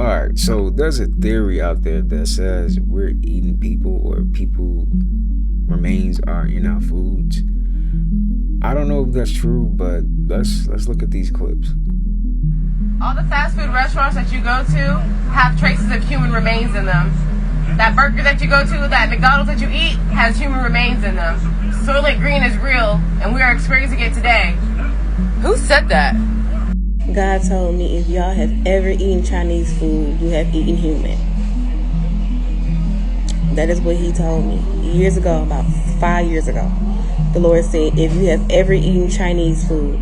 Alright, so there's a theory out there that says we're eating people, or people remains are in our foods. I don't know if that's true, but let's look at these clips. All the fast food restaurants that you go to have traces of human remains in them. That burger that you go to, that McDonald's that you eat, has human remains in them. Soylent Green is real, and we are experiencing it today. Who said that? God told me if y'all have ever eaten Chinese food, you have eaten human. That is what he told me years ago, about 5 years ago. The Lord said, if you have ever eaten Chinese food,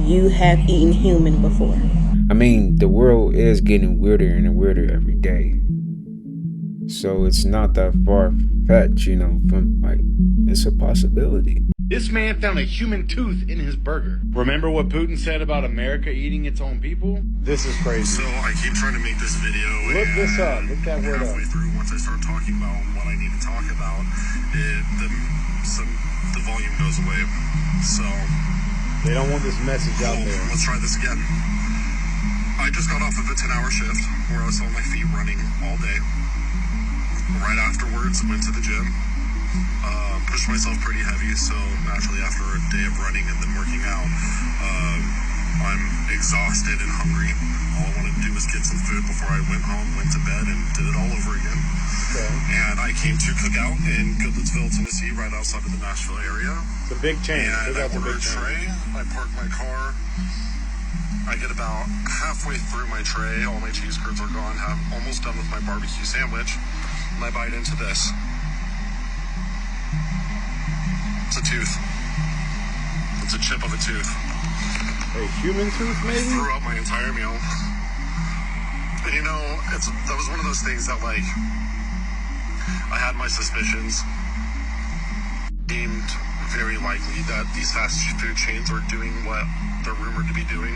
you have eaten human before. I mean, the world is getting weirder and weirder every day. So it's not that far-fetched, you know, from, like, it's a possibility. This man found a human tooth in his burger. Remember what Putin said about America eating its own people? This is crazy. So I keep trying to make this video. Look this up. Look that word up. Halfway through, once I start talking about what I need to talk about, the volume goes away. So They don't want this message out there. Let's try this again. I just got off of a 10-hour shift where I was on my feet running all day. Right afterwards, went to the gym. Pushed myself pretty heavy, so naturally after a day of running and then working out, I'm exhausted and hungry. All I wanted to do was get some food before I went home, went to bed, and did it all over again. Okay. And I came to Cookout in Goodlettsville, Tennessee, right outside of the Nashville area. It's a big chain. And I ordered a tray. I parked my car. I get about halfway through my tray. All my cheese curds are gone. I'm almost done with my barbecue sandwich. And I bite into this. It's a tooth. It's a chip of a tooth. A human tooth, I maybe? threw up my entire meal. And you know, that was one of those things that, like, I had my suspicions. Deemed very likely that these fast food chains are doing what they're rumored to be doing.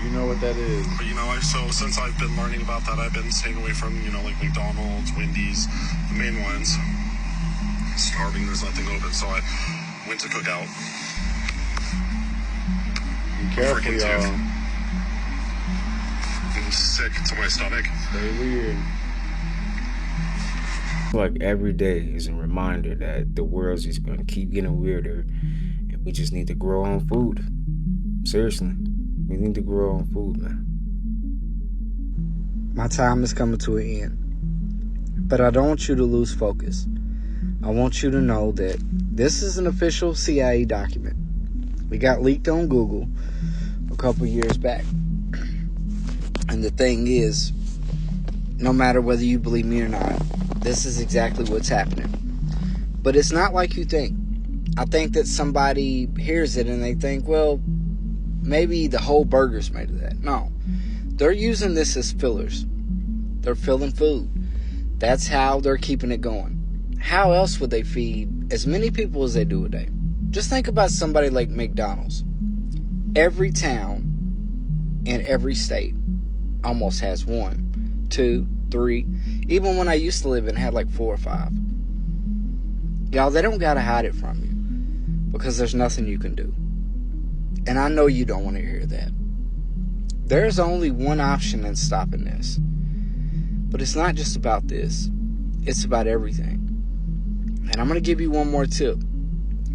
You know what that is. But, you know, so since I've been learning about that, I've been staying away from, you know, like McDonald's, Wendy's, the main ones. Starving, there's nothing open, so I went to Cookout. Be careful, Freaking y'all. tooth. I'm sick to my stomach. Stay weird. Like every day is a reminder that the world's just gonna keep getting weirder, and we just need to grow our own food. Seriously, we need to grow our own food, man. My time is coming to an end, but I don't want you to lose focus. I want you to know that this is an official CIA document. We got leaked on Google a couple years back. And the thing is, no matter whether you believe me or not, this is exactly what's happening. But it's not like you think. I think that somebody hears it and they think, well, maybe the whole burger's made of that. No. They're using this as fillers. They're filling food. That's how they're keeping it going. How else would they feed as many people as they do a day? Just think about somebody like McDonald's. Every town in every state almost has 1, 2, 3. Even when I used to live in, it had like 4 or 5. Y'all, they don't gotta hide it from you because there's nothing you can do. And I know you don't want to hear that. There's only one option in stopping this. But it's not just about this. It's about everything. And I'm going to give you one more tip,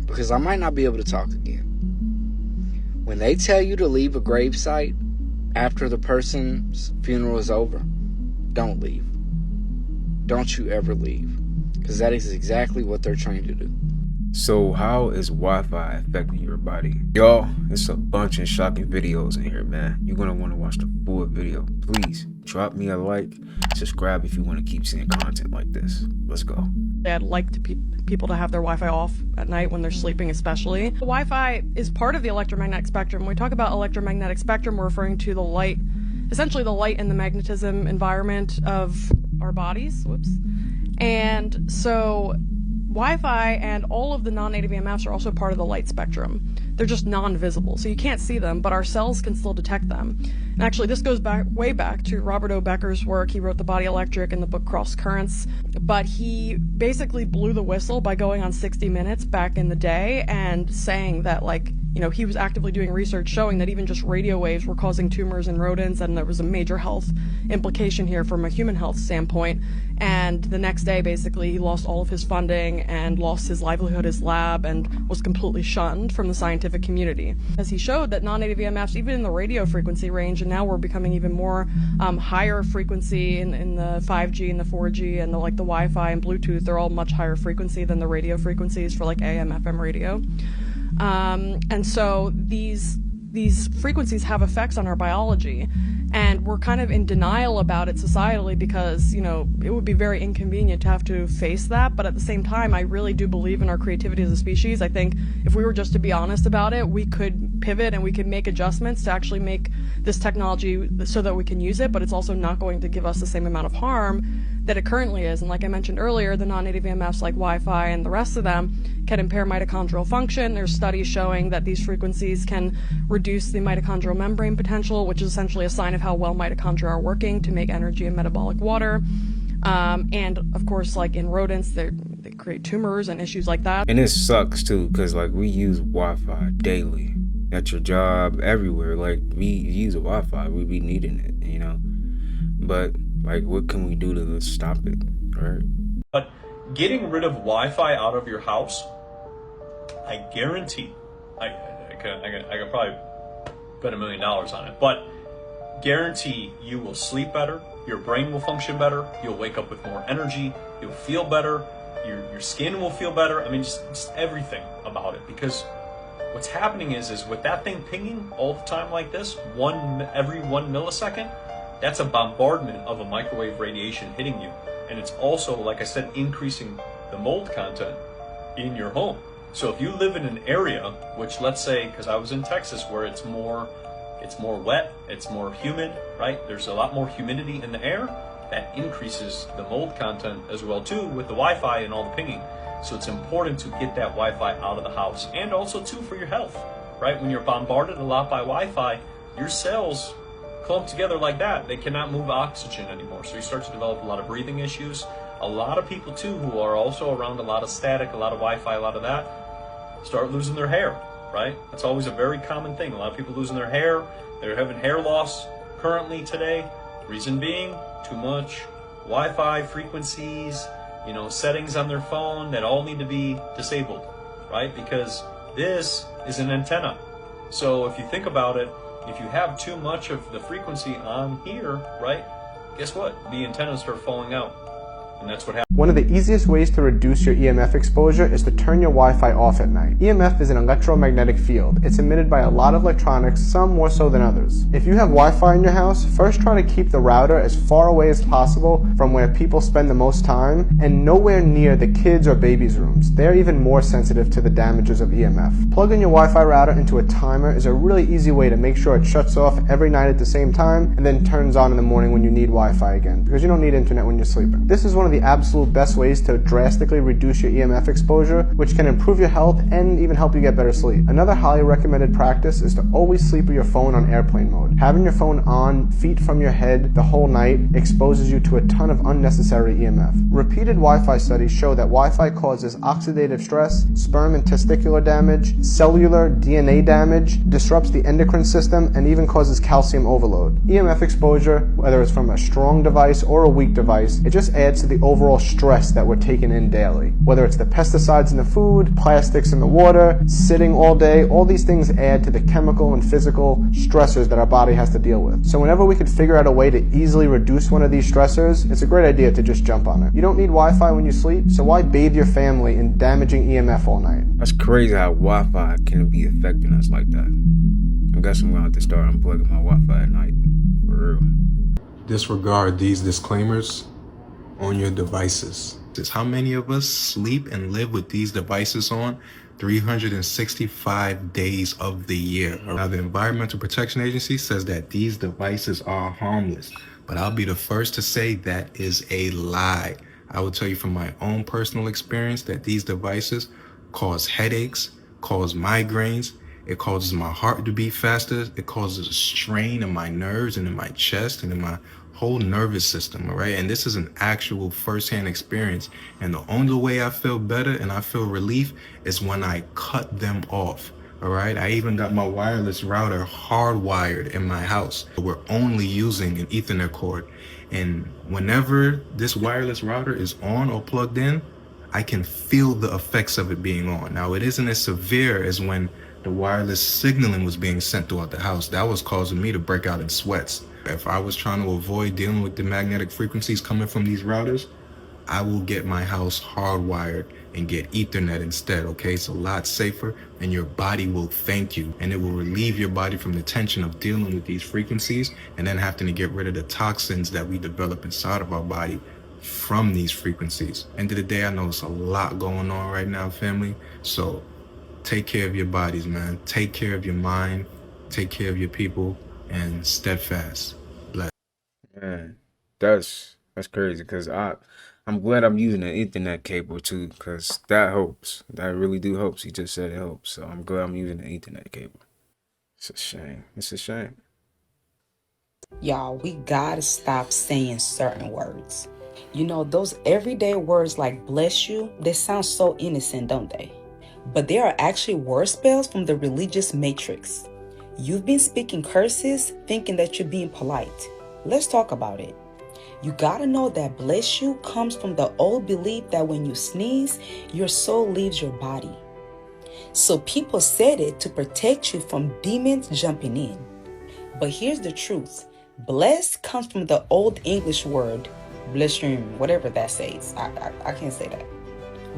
because I might not be able to talk again. When they tell you to leave a gravesite after the person's funeral is over, don't leave. Don't you ever leave, because that is exactly what they're trying to do. So how is Wi-Fi affecting your body? Y'all, it's a bunch of shocking videos in here, man. You're going to want to watch the full video. Please drop me a like, subscribe if you want to keep seeing content like this. Let's go. I'd like people to have their Wi-Fi off at night when they're sleeping, especially. The Wi-Fi is part of the electromagnetic spectrum. When we talk about electromagnetic spectrum, we're referring to the light, essentially the light and the magnetism environment of our bodies. Whoops. And so Wi-Fi and all of the non-native EMFs are also part of the light spectrum. they're just non-visible. So you can't see them, but our cells can still detect them. And actually, this goes way back to Robert O. Becker's work. He wrote The Body Electric and the book Cross Currents. But he basically blew the whistle by going on 60 Minutes back in the day and saying that, like, he was actively doing research showing that even just radio waves were causing tumors in rodents, and there was a major health implication here from a human health standpoint. And the next day, basically, he lost all of his funding and lost his livelihood, his lab, and was completely shunned from the scientific community. As he showed that non-native EMFs, even in the radio frequency range, and now we're becoming even more higher frequency in the 5G and the 4G and the Wi-Fi and Bluetooth, they're all much higher frequency than the radio frequencies for like AM, FM radio. And so these frequencies have effects on our biology, and we're kind of in denial about it societally because, it would be very inconvenient to have to face that. But at the same time, I really do believe in our creativity as a species. I think if we were just to be honest about it, we could pivot and we could make adjustments to actually make this technology so that we can use it, but it's also not going to give us the same amount of harm that it currently is. And like I mentioned earlier, the non-native EMFs like Wi-Fi and the rest of them can impair mitochondrial function. There's studies showing that these frequencies can reduce the mitochondrial membrane potential, which is essentially a sign of how well mitochondria are working to make energy and metabolic water. And of course, like in rodents, they create tumors and issues like that. And it sucks too, because like we use Wi-Fi daily at your job, everywhere. Like we use Wi-Fi, we be needing it, but like, what can we do to stop it, right? But getting rid of Wi-Fi out of your house, I guarantee, I could probably bet $1 million on it, but guarantee you will sleep better, your brain will function better, you'll wake up with more energy, you'll feel better, your skin will feel better. I mean, just everything about it. Because what's happening is with that thing pinging all the time like this, every 1 millisecond, that's a bombardment of a microwave radiation hitting you. And it's also, like I said, increasing the mold content in your home. So if you live in an area, which let's say, because I was in Texas, where it's more wet, it's more humid, right? There's a lot more humidity in the air. That increases the mold content as well too, with the Wi-Fi and all the pinging. So it's important to get that Wi-Fi out of the house, and also too for your health, right? When you're bombarded a lot by Wi-Fi, your cells clump together like that. They cannot move oxygen anymore. So you start to develop a lot of breathing issues. A lot of people too, who are also around a lot of static, a lot of Wi-Fi, a lot of that, start losing their hair, right? That's always a very common thing. A lot of people losing their hair. They're having hair loss currently today. Reason being, too much Wi-Fi frequencies, settings on their phone that all need to be disabled, right? Because this is an antenna. So if you think about it, if you have too much of the frequency on here, right, guess what? The antennas start falling out. And that's what happens. One of the easiest ways to reduce your EMF exposure is to turn your Wi-Fi off at night. EMF is an electromagnetic field. It's emitted by a lot of electronics, some more so than others. If you have Wi-Fi in your house, first try to keep the router as far away as possible from where people spend the most time, and nowhere near the kids' or babies' rooms. They're even more sensitive to the damages of EMF. Plugging your Wi-Fi router into a timer is a really easy way to make sure it shuts off every night at the same time and then turns on in the morning when you need Wi-Fi again, because you don't need internet when you're sleeping. This is one of the absolute best ways to drastically reduce your EMF exposure, which can improve your health and even help you get better sleep. Another highly recommended practice is to always sleep with your phone on airplane mode. Having your phone on feet from your head the whole night exposes you to a ton of unnecessary EMF. Repeated Wi-Fi studies show that Wi-Fi causes oxidative stress, sperm and testicular damage, cellular DNA damage, disrupts the endocrine system, and even causes calcium overload. EMF exposure, whether it's from a strong device or a weak device, it just adds to the overall stress that we're taking in daily. Whether it's the pesticides in the food, plastics in the water, sitting all day, all these things add to the chemical and physical stressors that our body has to deal with. So whenever we could figure out a way to easily reduce one of these stressors, it's a great idea to just jump on it. You don't need Wi-Fi when you sleep, so why bathe your family in damaging EMF all night? That's crazy how Wi-Fi can be affecting us like that. I guess I'm gonna have to start unplugging my Wi-Fi at night, for real. Disregard these disclaimers on your devices. How many of us sleep and live with these devices on 365 days of the year? Now, the Environmental Protection Agency says that these devices are harmless, but I'll be the first to say that is a lie. I will tell you from my own personal experience that these devices cause headaches, cause migraines, It causes my heart to beat faster. It causes a strain in my nerves and in my chest and in my whole nervous system, all right? And this is an actual firsthand experience. And the only way I feel better and I feel relief is when I cut them off, all right? I even got my wireless router hardwired in my house. We're only using an Ethernet cord. And whenever this wireless router is on or plugged in, I can feel the effects of it being on. Now, it isn't as severe as when the wireless signaling was being sent throughout the house. That was causing me to break out in sweats. If I was trying to avoid dealing with the magnetic frequencies coming from these routers, I will get my house hardwired and get Ethernet instead, okay? It's a lot safer, and your body will thank you, and it will relieve your body from the tension of dealing with these frequencies and then having to get rid of the toxins that we develop inside of our body from these frequencies. End of the day, I know it's a lot going on right now, family, so take care of your bodies, man. Take care of your mind, take care of your people, and steadfast. Bless. Man, that's crazy, because I'm glad I'm using an Ethernet cable too, because that helps. That really do helps. He just said it helps. So I'm glad I'm using an Ethernet cable. It's a shame. It's a shame. Y'all, we gotta stop saying certain words. You know, those everyday words like bless you, they sound so innocent, don't they? But they are actually word spells from the religious matrix. You've been speaking curses thinking that you're being polite. Let's talk about it. You gotta know that bless you comes from the old belief that when you sneeze, your soul leaves your body. So people said it to protect you from demons jumping in. But here's the truth. Bless comes from the old English word, blessum, whatever that says. I can't say that.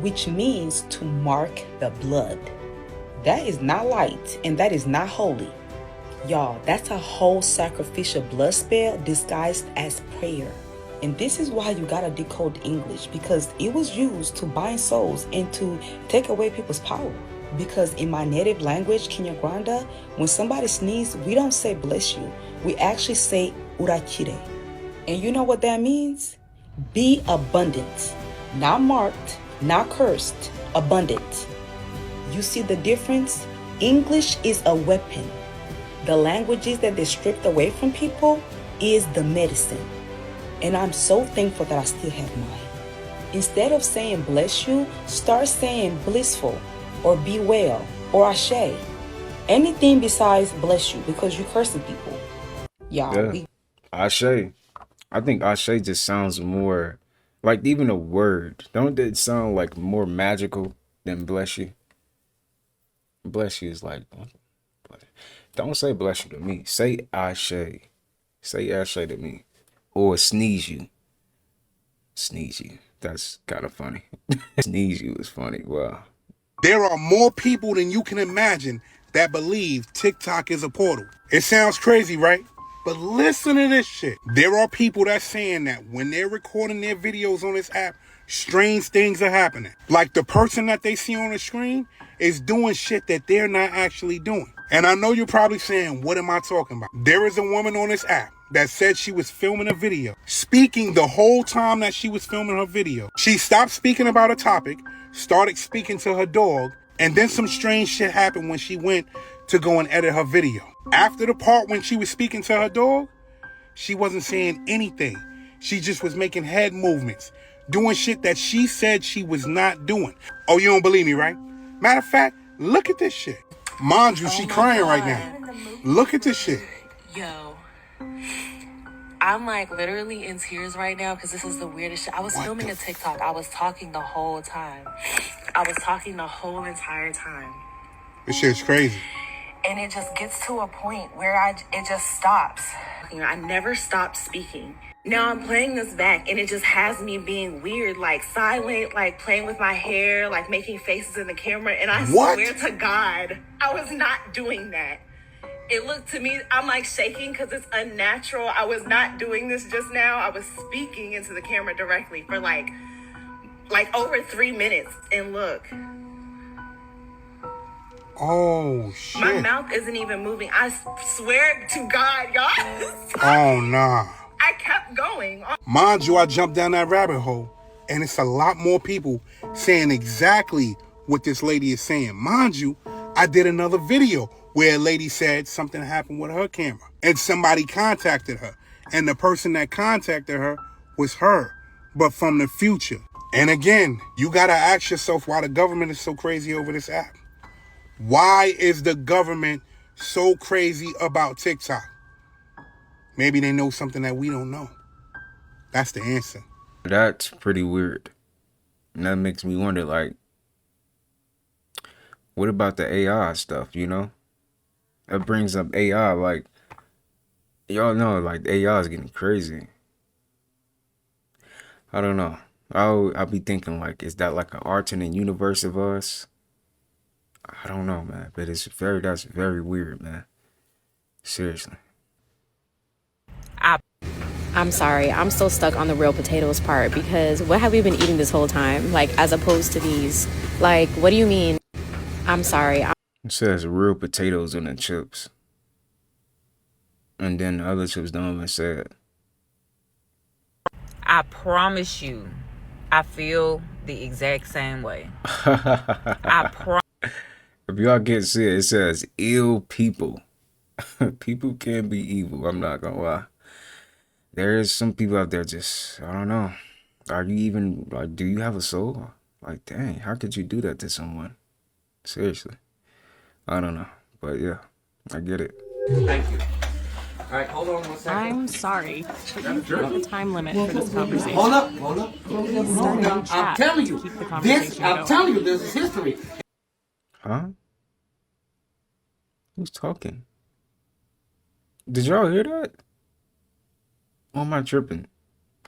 Which means to mark the blood. That is not light and that is not holy. Y'all, that's a whole sacrificial blood spell disguised as prayer. And this is why you gotta decode English, because it was used to bind souls and to take away people's power. Because in my native language, Kinyarwanda, when somebody sneezes, we don't say bless you. We actually say urakire. And you know what that means? Be abundant. Not marked, not cursed, abundant. You see the difference? English is a weapon. The languages that they stripped away from people is the medicine. And I'm so thankful that I still have mine. Instead of saying bless you, start saying blissful or be well or ashe. Anything besides bless you, because you're cursing people. Y'all, Yeah. Ashe. I think Ashe just sounds more like even a word. Don't it sound like more magical than bless you? Bless you is like, don't say bless you to me. Say Ashe. Say Ashe to me. Or sneeze you. Sneeze you. That's kind of funny. Sneeze you is funny. Wow. There are more people than you can imagine that believe TikTok is a portal. It sounds crazy, right? But listen to this shit. There are people that's saying that when they're recording their videos on this app, strange things are happening. Like the person that they see on the screen is doing shit that they're not actually doing. And I know you're probably saying, what am I talking about? There is a woman on this app that said she was filming a video, speaking the whole time that she was filming her video. She stopped speaking about a topic, started speaking to her dog, and then some strange shit happened when she went to go and edit her video. After the part when she was speaking to her dog, she wasn't saying anything. She just was making head movements, doing shit that she said she was not doing. Oh, you don't believe me, right? Matter of fact, look at this shit. Mind you, she crying right now. Look at this shit. Yo, I'm like literally in tears right now because this is the weirdest shit. I was filming a TikTok. I was talking the whole time. I was talking the whole entire time. This shit's crazy. And it just gets to a point where it just stops. I never stopped speaking. Now I'm playing this back and it just has me being weird, like silent, like playing with my hair, like making faces in the camera. And I swear to God, I was not doing that. It looked to me, I'm like shaking because it's unnatural. I was not doing this just now. I was speaking into the camera directly for like over 3 minutes. And look. Oh, shit. My mouth isn't even moving. I swear to God, y'all. Oh, nah. I kept going. Mind you, I jumped down that rabbit hole, and it's a lot more people saying exactly what this lady is saying. Mind you, I did another video where a lady said something happened with her camera and somebody contacted her. And the person that contacted her was her, but from the future. And again, you gotta ask yourself why the government is so crazy over this app. Why is the government so crazy about TikTok? Maybe they know something that we don't know. That's the answer. That's pretty weird. And that makes me wonder, like, what about the AI stuff, you know? That brings up AI, like, y'all know, like, AI is getting crazy. I don't know. I'll be thinking, like, is that like an alternate universe of us? I don't know, man. But that's very weird, man. Seriously. I'm sorry, I'm still stuck on the real potatoes part, because what have we been eating this whole time? Like, as opposed to these, like, what do you mean? I'm sorry. It says real potatoes in the chips. And then the other chips don't even say it. I promise you, I feel the exact same way. I If y'all get sick, it says ill people. People can be evil, I'm not gonna lie. There is some people out there just, I don't know. Are you even, like, do you have a soul? Like, dang, how could you do that to someone? Seriously. I don't know. But yeah, I get it. Thank you. All right, hold on 1 second. I'm sorry, but you've hit the time limit for this conversation. Hold up. Please start a new chat I'm telling you, to keep the conversation I'm going. telling you, this is history. Huh? Who's talking? Did y'all hear that? Or am I tripping?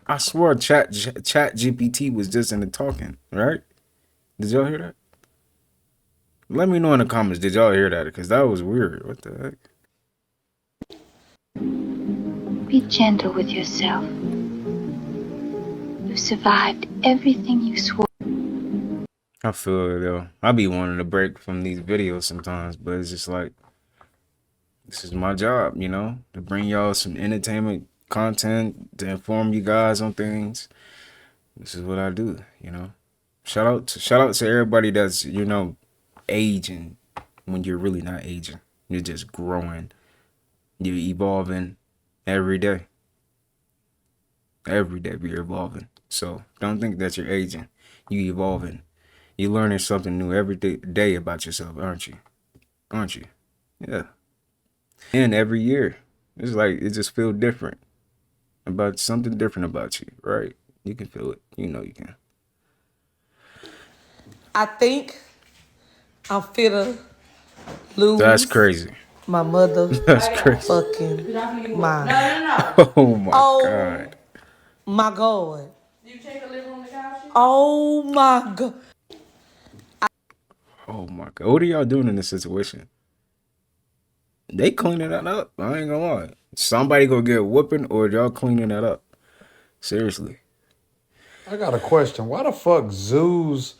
I swore Chat GPT was just in the talking, right? Did y'all hear that? Let me know in the comments, did y'all hear that? Because that was weird. What the heck? Be gentle with yourself. You survived everything you swore. I feel it though. I be wanting to break from these videos sometimes, but it's just like, this is my job, you know, to bring y'all some entertainment content, to inform you guys on things. This is what I do, you know. Shout out to everybody that's, you know, aging when you're really not aging. You're just growing. You're evolving every day. Every day we're evolving. So don't think that you're aging. You evolving. You're learning something new every day about yourself, aren't you? Aren't you? Yeah. And every year, it's like, it just feels different. About something different about you, right? You can feel it. You know you can. I think I'm finna lose. That's crazy. My mother. That's crazy. Fucking mind. Oh my God. My God. Oh my God. Oh my God. What are y'all doing in this situation? They cleaning that up. I ain't gonna lie. Somebody gonna get a whooping, or y'all cleaning that up. Seriously. I got a question. Why the fuck zoos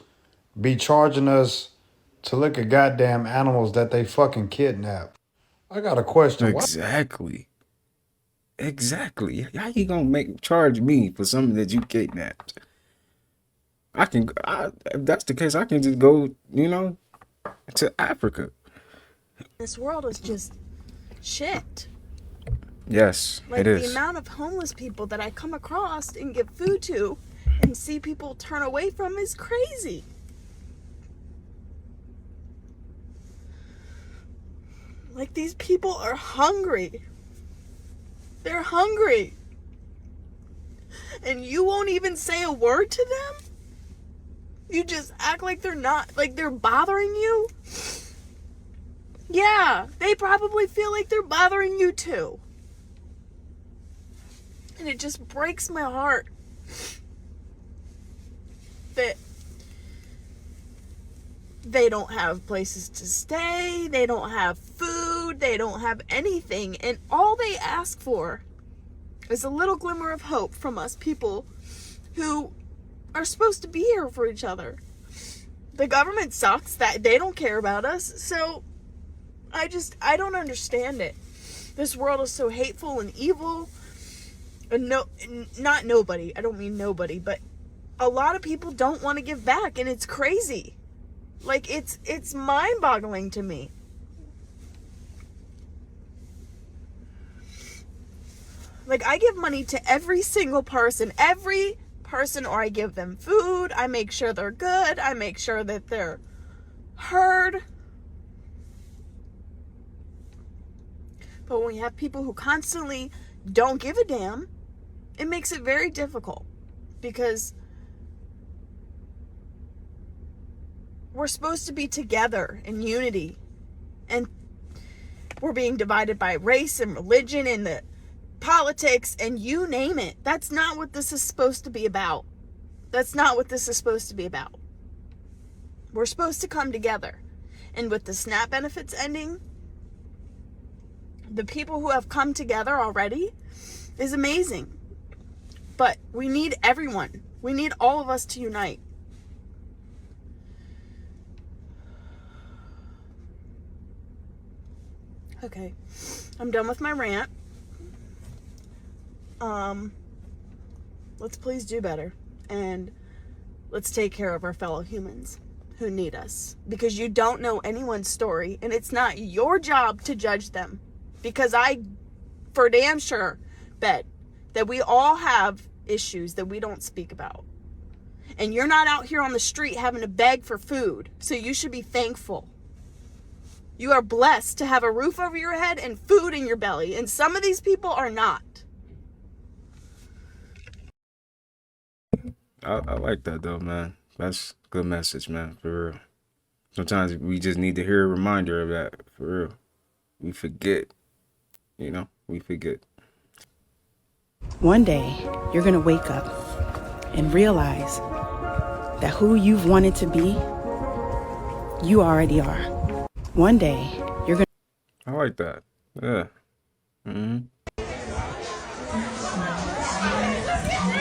be charging us to look at goddamn animals that they fucking kidnap? I got a question. Exactly. Exactly. How you gonna charge me for something that you kidnapped? If that's the case, I can just go, you know, to Africa. This world is just shit. Yes, Like, it is. the amount of homeless people that I come across and give food to and see people turn away from is crazy. Like, these people are hungry. They're hungry. And you won't even say a word to them? You just act like they're not, like they're bothering you? Yeah, they probably feel like they're bothering you too. And it just breaks my heart that they don't have places to stay, they don't have food, they don't have anything, and all they ask for is a little glimmer of hope from us people who are supposed to be here for each other. The government sucks, that they don't care about us, so I don't understand it. This world is so hateful and evil. And not nobody, I don't mean nobody, but a lot of people don't want to give back, and it's crazy. Like, it's mind-boggling to me. Like, I give money to every single person, or I give them food. I make sure they're good. I make sure that they're heard. But when you have people who constantly don't give a damn, it makes it very difficult, because we're supposed to be together in unity, and we're being divided by race and religion and the politics and you name it. That's not what this is supposed to be about. That's not what this is supposed to be about. We're supposed to come together. And with the SNAP benefits ending, the people who have come together already is amazing. But we need everyone. We need all of us to unite. Okay, I'm done with my rant. Let's please do better, and let's take care of our fellow humans who need us, because you don't know anyone's story, and it's not your job to judge them, because I for damn sure bet that we all have issues that we don't speak about, and you're not out here on the street having to beg for food, so you should be thankful. You are blessed to have a roof over your head and food in your belly, and some of these people are not. I like that though, man. That's a good message, man, for real. Sometimes we just need to hear a reminder of that, for real. We forget, we forget. One day, you're going to wake up and realize that who you've wanted to be, you already are. One day, you're going to... I like that. Yeah.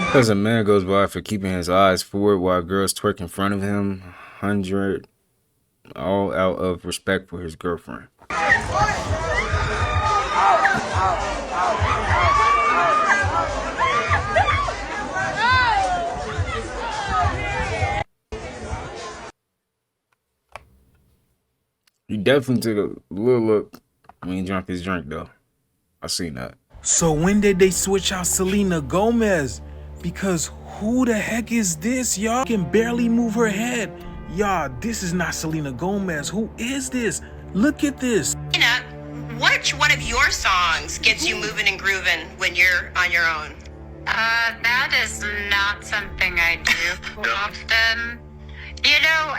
Because a man goes by for keeping his eyes forward while girls twerk in front of him, 100, all out of respect for his girlfriend. He definitely took a little look when he drank his drink, though. I seen that. So when did they switch out Selena Gomez? Because who the heck is this, y'all? Can barely move her head. Y'all, this is not Selena Gomez. Who is this? Look at this. Which one of your songs gets you moving and grooving when you're on your own? That is not something I do often. You know,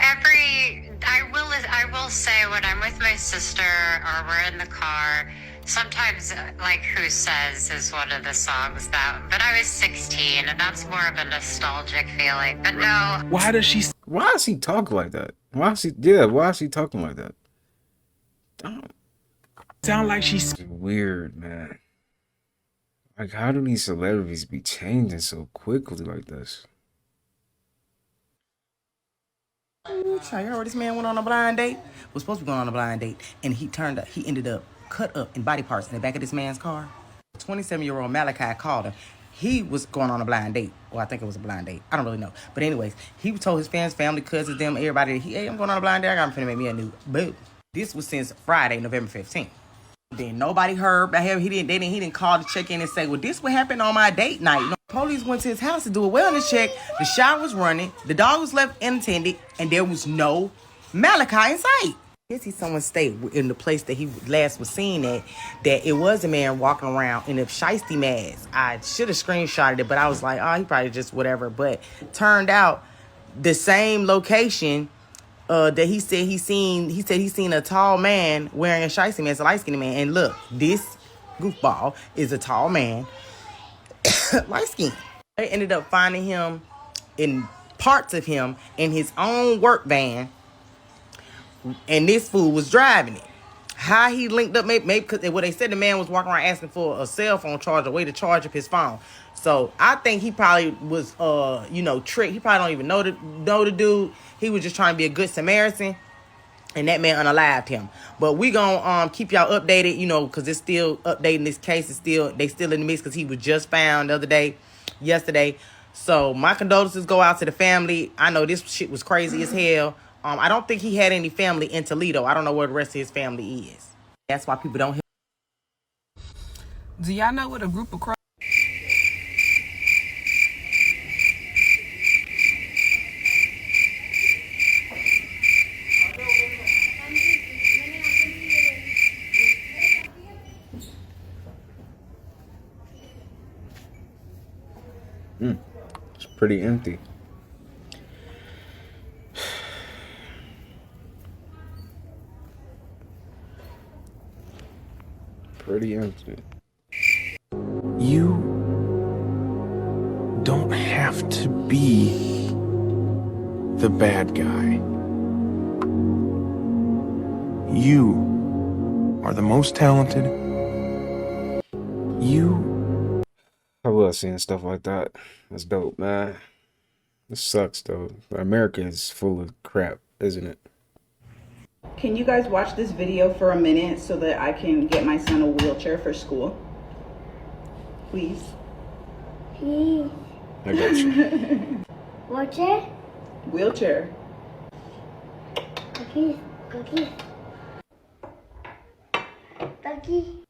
I will say when I'm with my sister or we're in the car, sometimes like Who Says is one of the songs but I was 16 and that's more of a nostalgic feeling. But no. Why is he talking like that? Why is he talking like that? Sound like she's weird, man. Like, how do these celebrities be changing so quickly like this? You heard this man went on a blind date? Was supposed to be going on a blind date, and he ended up cut up in body parts in the back of this man's car. 27-year-old Malachi called him. He was going on a blind date. Well, I think it was a blind date. I don't really know. But anyways, he told his fans, family, cousins, them, everybody, hey, I'm going on a blind date. I got to make me a new boo. This was since Friday, November 15th. Then nobody heard about him. He didn't call to check in and say, well, this what happened on my date night. You know, police went to his house to do a wellness check. The shower was running. The dog was left unattended. And there was no Malachi in sight. I guess someone stayed in the place that he last was seen at, that it was a man walking around in a shiesty mask. I should have screenshotted it, but I was like, oh, he probably just whatever. But turned out the same location that he said he seen a tall man wearing a shiesty mask, a light-skinned man. And look, this goofball is a tall man, light-skinned. They ended up finding him in parts of him in his own work van, and this fool was driving it. How he linked up, maybe because they said the man was walking around asking for a cell phone charger, a way to charge up his phone. So I think he probably was, tricked. He probably don't even know the dude. He was just trying to be a good Samaritan, and that man unalived him. But we gonna keep y'all updated, because it's still updating this case. They still in the mix because he was just found yesterday. So my condolences go out to the family. I know this shit was crazy as hell. I don't think he had any family in Toledo. I don't know where the rest of his family is. That's why people don't. Do y'all know what a group of crows? It's pretty empty. Pretty empty. You don't have to be the bad guy. You are the most talented. I love seeing stuff like that. That's dope, man. This sucks though. America is full of crap, isn't it? Can you guys watch this video for a minute so that I can get my son a wheelchair for school? Please. Please. I got you. Wheelchair? Wheelchair. Cookies. Cookies. Cookie.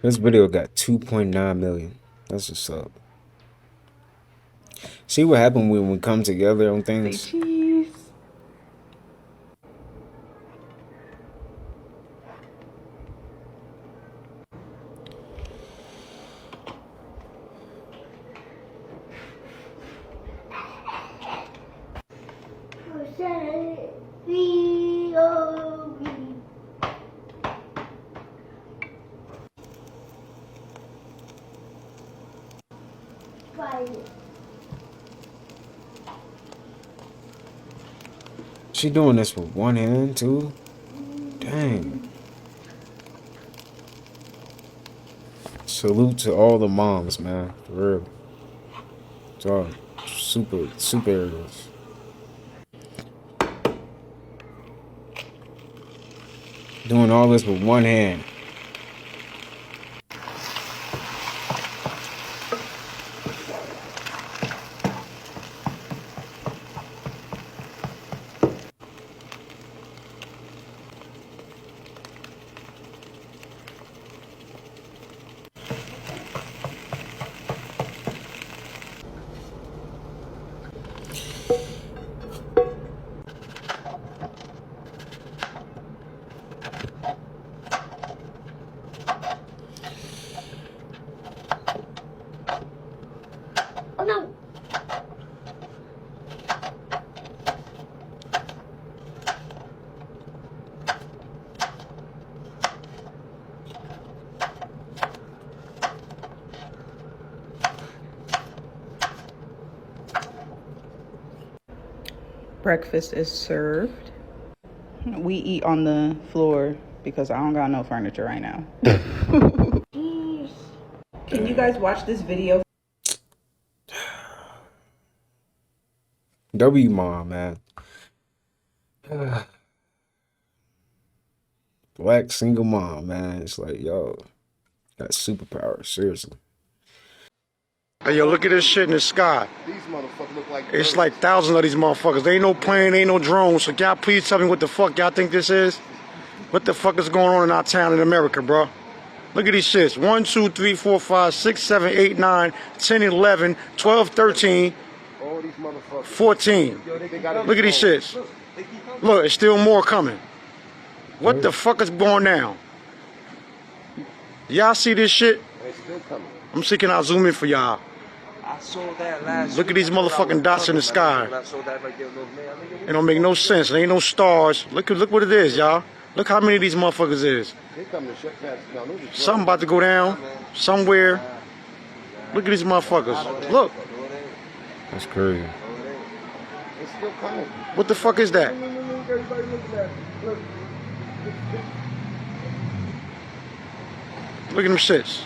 This video got 2.9 million. That's what's up. See what happened when we come together on things? Cheese. She doing this with one hand too? Dang. Salute to all the moms, man. For real. It's all super areas. Doing all this with one hand. Oh no. Breakfast is served. We eat on the floor because I don't got no furniture right now. Can you guys watch this video? W mom, man. Black single mom, man. It's like, yo, got superpowers, seriously. Hey, yo, look at this shit in the sky. These motherfuckers look like It's like thousands of these motherfuckers. There ain't no plane, ain't no drone. So y'all please tell me what the fuck y'all think this is? What the fuck is going on in our town in America, bro? Look at these shits. 1, 2, 3, 4, 5, 6, 7, 8, 9, 10, 11, 12, 13, all these motherfuckers. 14. Look at these shits. Look, there's still more coming. What the fuck is going down? Y'all see this shit? They still coming. I'm seeking out zoom in for y'all. I saw that last Look at these motherfucking dots in the sky. It don't make no sense. There ain't no stars. Look what it is, y'all. Look how many of these motherfuckers is. They come to shut that down. Something about to go down somewhere. Look at these motherfuckers. Look. That's crazy. It's still coming. What the fuck is that? Everybody look at that. Look. Look at them shits.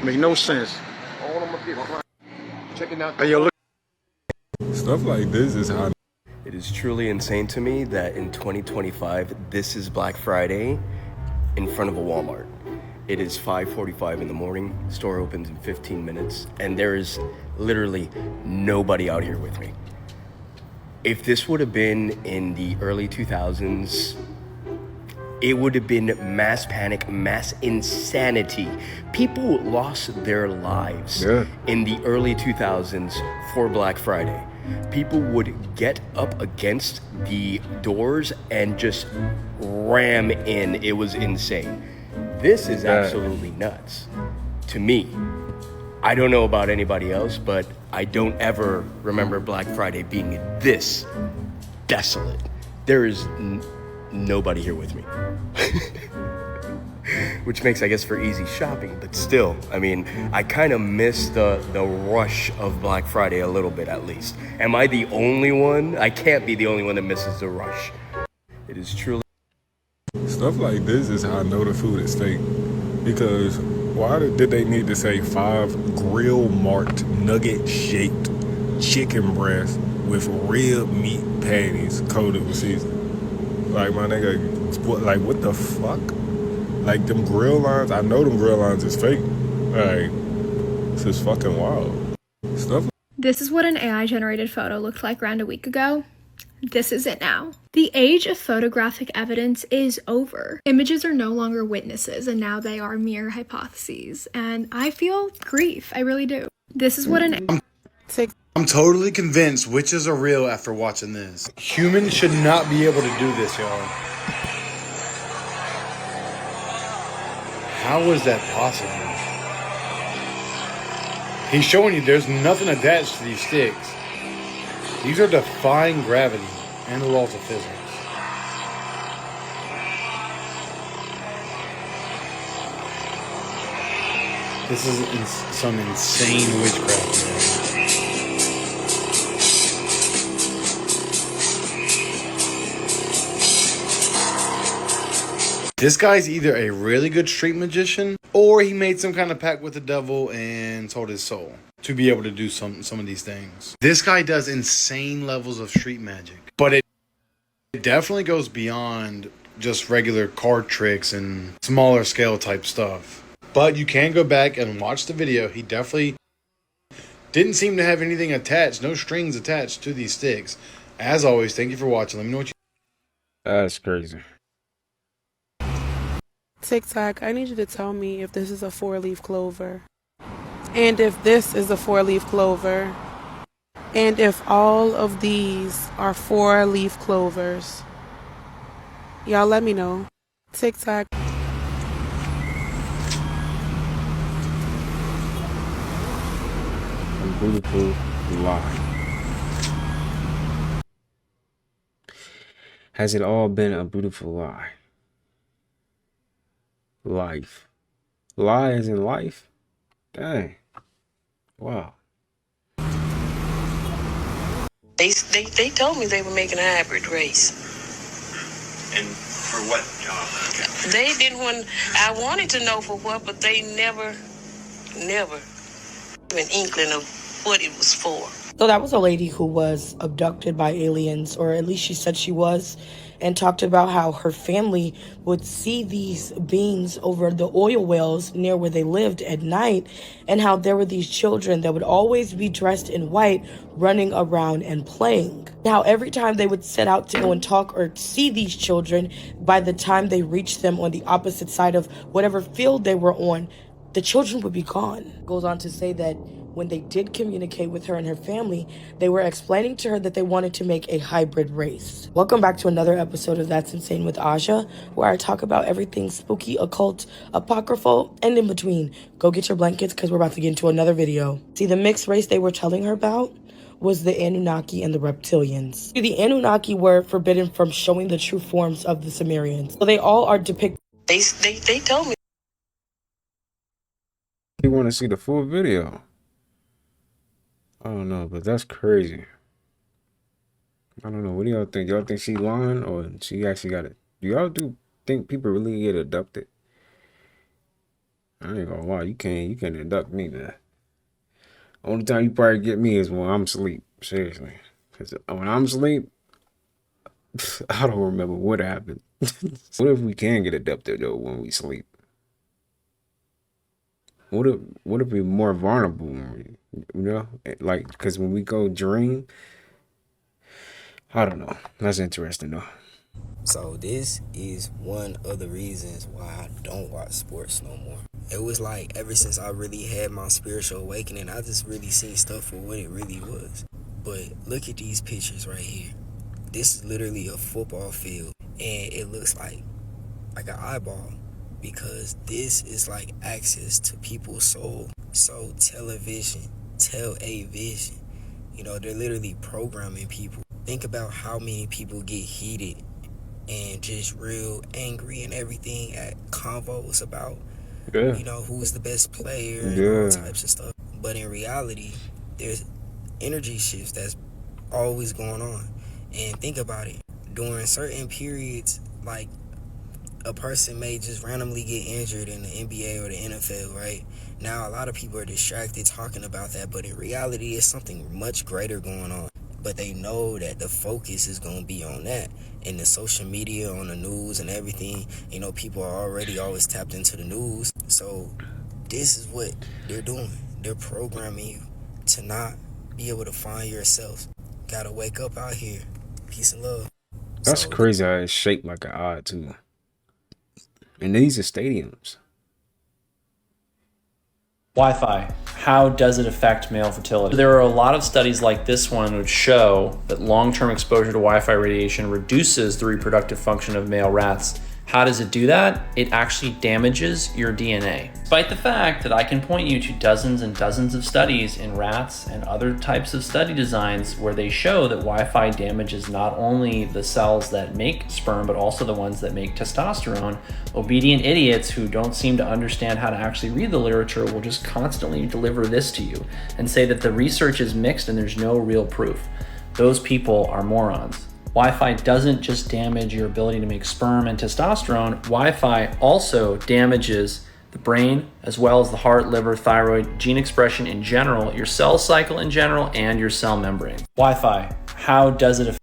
Make no sense. All of them up here. Checking out. Hey, yo, look. Stuff like this is how It is truly insane to me that in 2025, this is Black Friday in front of a Walmart. It is 5:45 in the morning, store opens in 15 minutes, and there is literally nobody out here with me. If this would have been in the early 2000s, it would have been mass panic, mass insanity. People lost their lives in the early 2000s for Black Friday. People would get up against the doors and just ram in. It was insane. This is absolutely nuts to me. I don't know about anybody else, but I don't ever remember Black Friday being this desolate. There is nobody here with me. Which makes, I guess, for easy shopping, but still, I mean, I kind of miss the rush of Black Friday a little bit, at least. Am I the only one? I can't be the only one that misses the rush. It is truly... Stuff like this is how I know the food is fake. Because why did they need to say 5 grill-marked, nugget-shaped chicken breasts with rib meat patties coated with seasoning? Like, my nigga, like, what the fuck? Like, them grill lines, I know them grill lines is fake. Like, this is fucking wild. Stuff. This is what an AI-generated photo looked like around a week ago. This is it now. The age of photographic evidence is over. Images are no longer witnesses, and now they are mere hypotheses. And I feel grief. I really do. This is what an... I'm totally convinced witches are real after watching this. Humans should not be able to do this, y'all. How is that possible? He's showing you there's nothing attached to these sticks. These are defying gravity and the laws of physics. This is some insane witchcraft, man. This guy's either a really good street magician or he made some kind of pact with the devil and sold his soul to be able to do some of these things. This guy does insane levels of street magic, but it definitely goes beyond just regular card tricks and smaller scale type stuff. But you can go back and watch the video. He definitely didn't seem to have anything attached, no strings attached to these sticks. As always, thank you for watching. Let me know what you... That's crazy. TikTok, I need you to tell me if this is a 4-leaf clover. And if this is a 4-leaf clover. And if all of these are 4-leaf clovers. Y'all let me know. TikTok. A beautiful lie. Has it all been a beautiful lie? Life. Lie as in life? Dang. Wow. They told me they were making a hybrid race. And for what, y'all? They didn't want, I wanted to know for what, but they never an inkling of what it was for. So that was a lady who was abducted by aliens, or at least she said she was, and talked about how her family would see these beings over the oil wells near where they lived at night, and how there were these children that would always be dressed in white running around and playing. How every time they would set out to go and talk or see these children, by the time they reached them on the opposite side of whatever field they were on, the children would be gone. Goes on to say that when they did communicate with her and her family, they were explaining to her that they wanted to make a hybrid race. Welcome back to another episode of That's Insane with Aja, where I talk about everything spooky, occult, apocryphal, and in between. Go get your blankets because we're about to get into another video. See, the mixed race they were telling her about was the Anunnaki and the reptilians. The Anunnaki were forbidden from showing the true forms of the Sumerians. So they all are depicted. They told me. You want to see the full video? I don't know, but that's crazy. I don't know. What do y'all think? Y'all think she lying or she actually got it? Do y'all think people really get abducted? I ain't gonna lie. You can't abduct me, man. Only time you probably get me is when I'm asleep. Seriously. Because when I'm asleep, I don't remember what happened. What if we can get abducted though when we sleep? What if we're more vulnerable when like because when we go dream, I don't know. That's interesting though. So this is one of the reasons why I don't watch sports no more. It was like ever since I really had my spiritual awakening, I just really seen stuff for what it really was. But look at these pictures right here. This is literally a football field, and it looks like an eyeball, because this is like access to people's soul. So television, tell a vision. You know, they're literally programming people. Think about how many people get heated and just real angry and everything at convos about, you know, who's the best player and all types of stuff. But in reality, there's energy shifts that's always going on. And think about it. During certain periods, like a person may just randomly get injured in the NBA or the NFL, right? Now, a lot of people are distracted talking about that, but in reality, it's something much greater going on. But they know that the focus is going to be on that. In the social media, on the news and everything, you know, people are already always tapped into the news. So this is what they're doing. They're programming you to not be able to find yourself. Gotta wake up out here. Peace and love. That's crazy how it's shaped like an eye too. And these are stadiums. Wi-Fi, how does it affect male fertility? There are a lot of studies like this one which show that long-term exposure to Wi-Fi radiation reduces the reproductive function of male rats. How does it do that? It actually damages your DNA. Despite the fact that I can point you to dozens and dozens of studies in rats and other types of study designs where they show that Wi-Fi damages not only the cells that make sperm, but also the ones that make testosterone, obedient idiots who don't seem to understand how to actually read the literature will just constantly deliver this to you and say that the research is mixed and there's no real proof. Those people are morons. Wi-Fi doesn't just damage your ability to make sperm and testosterone. Wi-Fi also damages the brain, as well as the heart, liver, thyroid, gene expression in general, your cell cycle in general, and your cell membrane. Wi-Fi, how does it affect?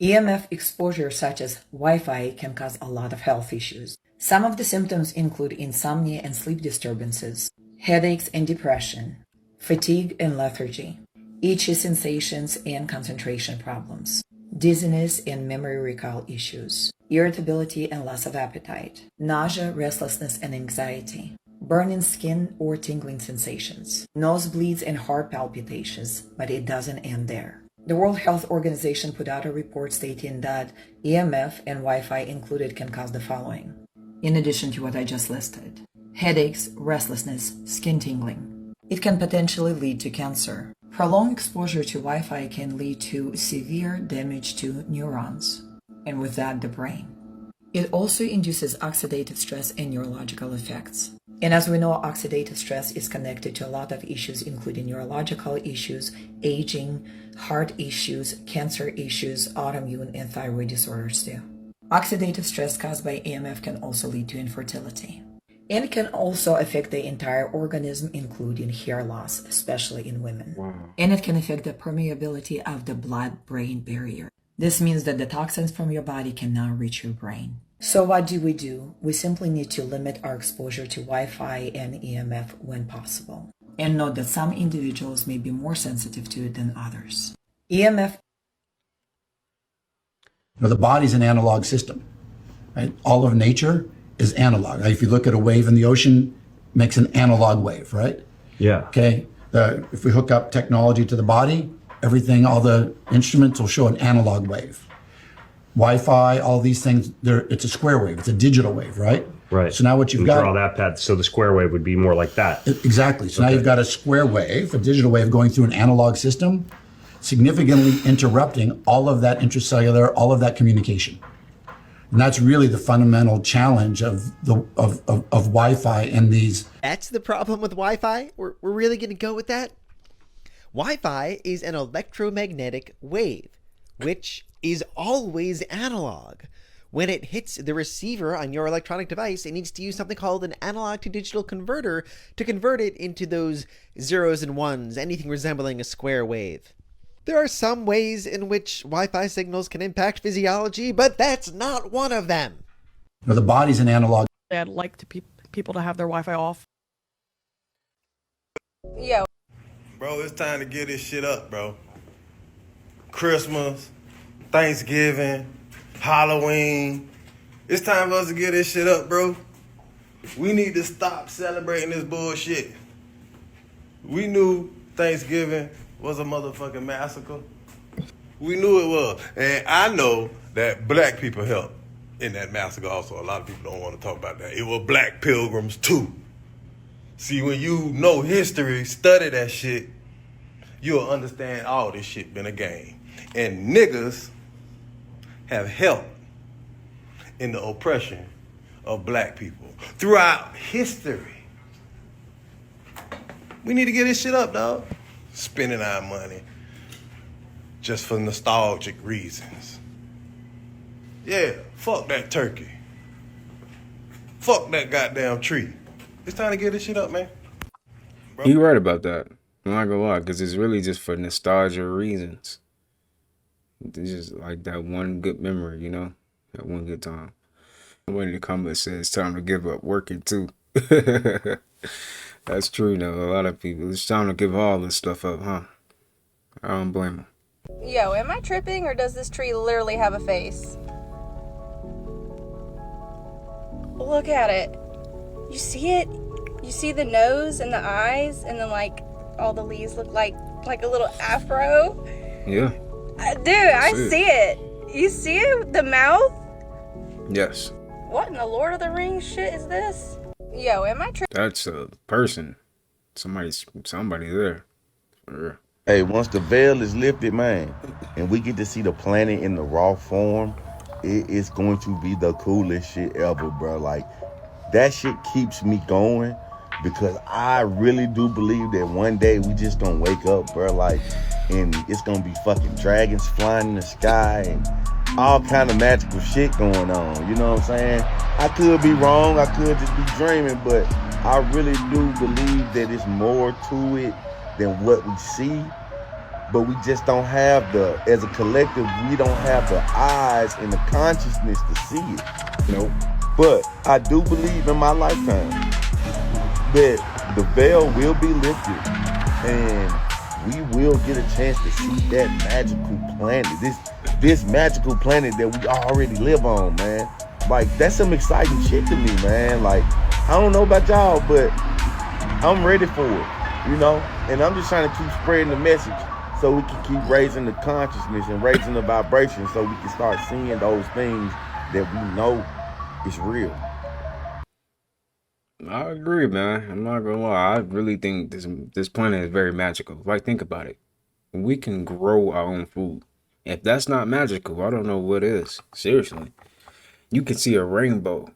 EMF exposure such as Wi-Fi can cause a lot of health issues. Some of the symptoms include insomnia and sleep disturbances, headaches and depression, fatigue and lethargy, itchy sensations and concentration problems, dizziness and memory recall issues, irritability and loss of appetite, nausea, restlessness and anxiety, burning skin or tingling sensations, nosebleeds and heart palpitations, but it doesn't end there. The World Health Organization put out a report stating that EMF and Wi-Fi included can cause the following, in addition to what I just listed: headaches, restlessness, skin tingling. It can potentially lead to cancer. Prolonged exposure to Wi-Fi can lead to severe damage to neurons, and with that, the brain. It also induces oxidative stress and neurological effects. And as we know, oxidative stress is connected to a lot of issues, including neurological issues, aging, heart issues, cancer issues, autoimmune and thyroid disorders too. Oxidative stress caused by EMF can also lead to infertility. And it can also affect the entire organism, including hair loss, especially in women. Wow. And it can affect the permeability of the blood-brain barrier. This means that the toxins from your body cannot reach your brain. So what do? We simply need to limit our exposure to Wi-Fi and EMF when possible. And note that some individuals may be more sensitive to it than others. EMF. Now, the body's an analog system, right? All of nature is analog. If you look at a wave in the ocean, it makes an analog wave, right? Yeah. Okay. If we hook up technology to the body, everything, all the instruments will show an analog wave. Wi-Fi, all these things, it's a square wave. It's a digital wave, right? Right. So now what you've got... Draw that path. So the square wave would be more like that. Exactly. So now you've got a square wave, a digital wave going through an analog system, significantly interrupting all of that intracellular, all of that communication. And that's really the fundamental challenge of Wi-Fi and these. That's the problem with Wi-Fi? We're really going to go with that? Wi-Fi is an electromagnetic wave, which is always analog. When it hits the receiver on your electronic device, it needs to use something called an analog to digital converter to convert it into those zeros and ones, anything resembling a square wave. There are some ways in which Wi-Fi signals can impact physiology, but that's not one of them. The body's an analog. I'd like people to have their Wi-Fi off. Yo. Bro, it's time to get this shit up, bro. Christmas, Thanksgiving, Halloween. It's time for us to get this shit up, bro. We need to stop celebrating this bullshit. We knew Thanksgiving was a motherfucking massacre. We knew it was. And I know that black people helped in that massacre also. A lot of people don't want to talk about that. It was black pilgrims too. See, when you know history, study that shit, you'll understand all this shit been a game. And niggas have helped in the oppression of black people throughout history. We need to get this shit up, dog. Spending our money just for nostalgic reasons. Yeah, fuck that turkey. Fuck that goddamn tree. It's time to get this shit up, man. Bro. You're right about that. I'm not gonna lie, because it's really just for nostalgia reasons. It's just like that one good memory, you know? That one good time. Somebody in the comments says it's time to give up working too. That's true, though. A lot of people, it's time to give all this stuff up, huh? I don't blame them. Yo, am I tripping or does this tree literally have a face? Look at it. You see it? You see the nose and the eyes, and then like all the leaves look like a little afro? Yeah. Dude, I see it. You see it? The mouth? Yes. What in the Lord of the Rings shit is this? Yo, am I tripping? That's a person. Somebody there. For real. Hey, once the veil is lifted, man, and we get to see the planet in the raw form, it is going to be the coolest shit ever, bro. Like, that shit keeps me going because I really do believe that one day we just gonna wake up, bro, like, and it's gonna be fucking dragons flying in the sky and all kind of magical shit going on, you know what I'm saying? I could be wrong, I could just be dreaming, but I really do believe that it's more to it than what we see, but we just don't have as a collective, we don't have the eyes and the consciousness to see it. Nope. But I do believe in my lifetime that the veil will be lifted and we will get a chance to see that magical planet, this magical planet that we already live on, man. Like, that's some exciting shit to me, man. Like, I don't know about y'all, but I'm ready for it, you know? And I'm just trying to keep spreading the message so we can keep raising the consciousness and raising the vibration so we can start seeing those things that we know is real. I agree, man. I'm not gonna lie. I really think this planet is very magical. Like, think about it. We can grow our own food. If that's not magical, I don't know what is. Seriously. You can see a rainbow.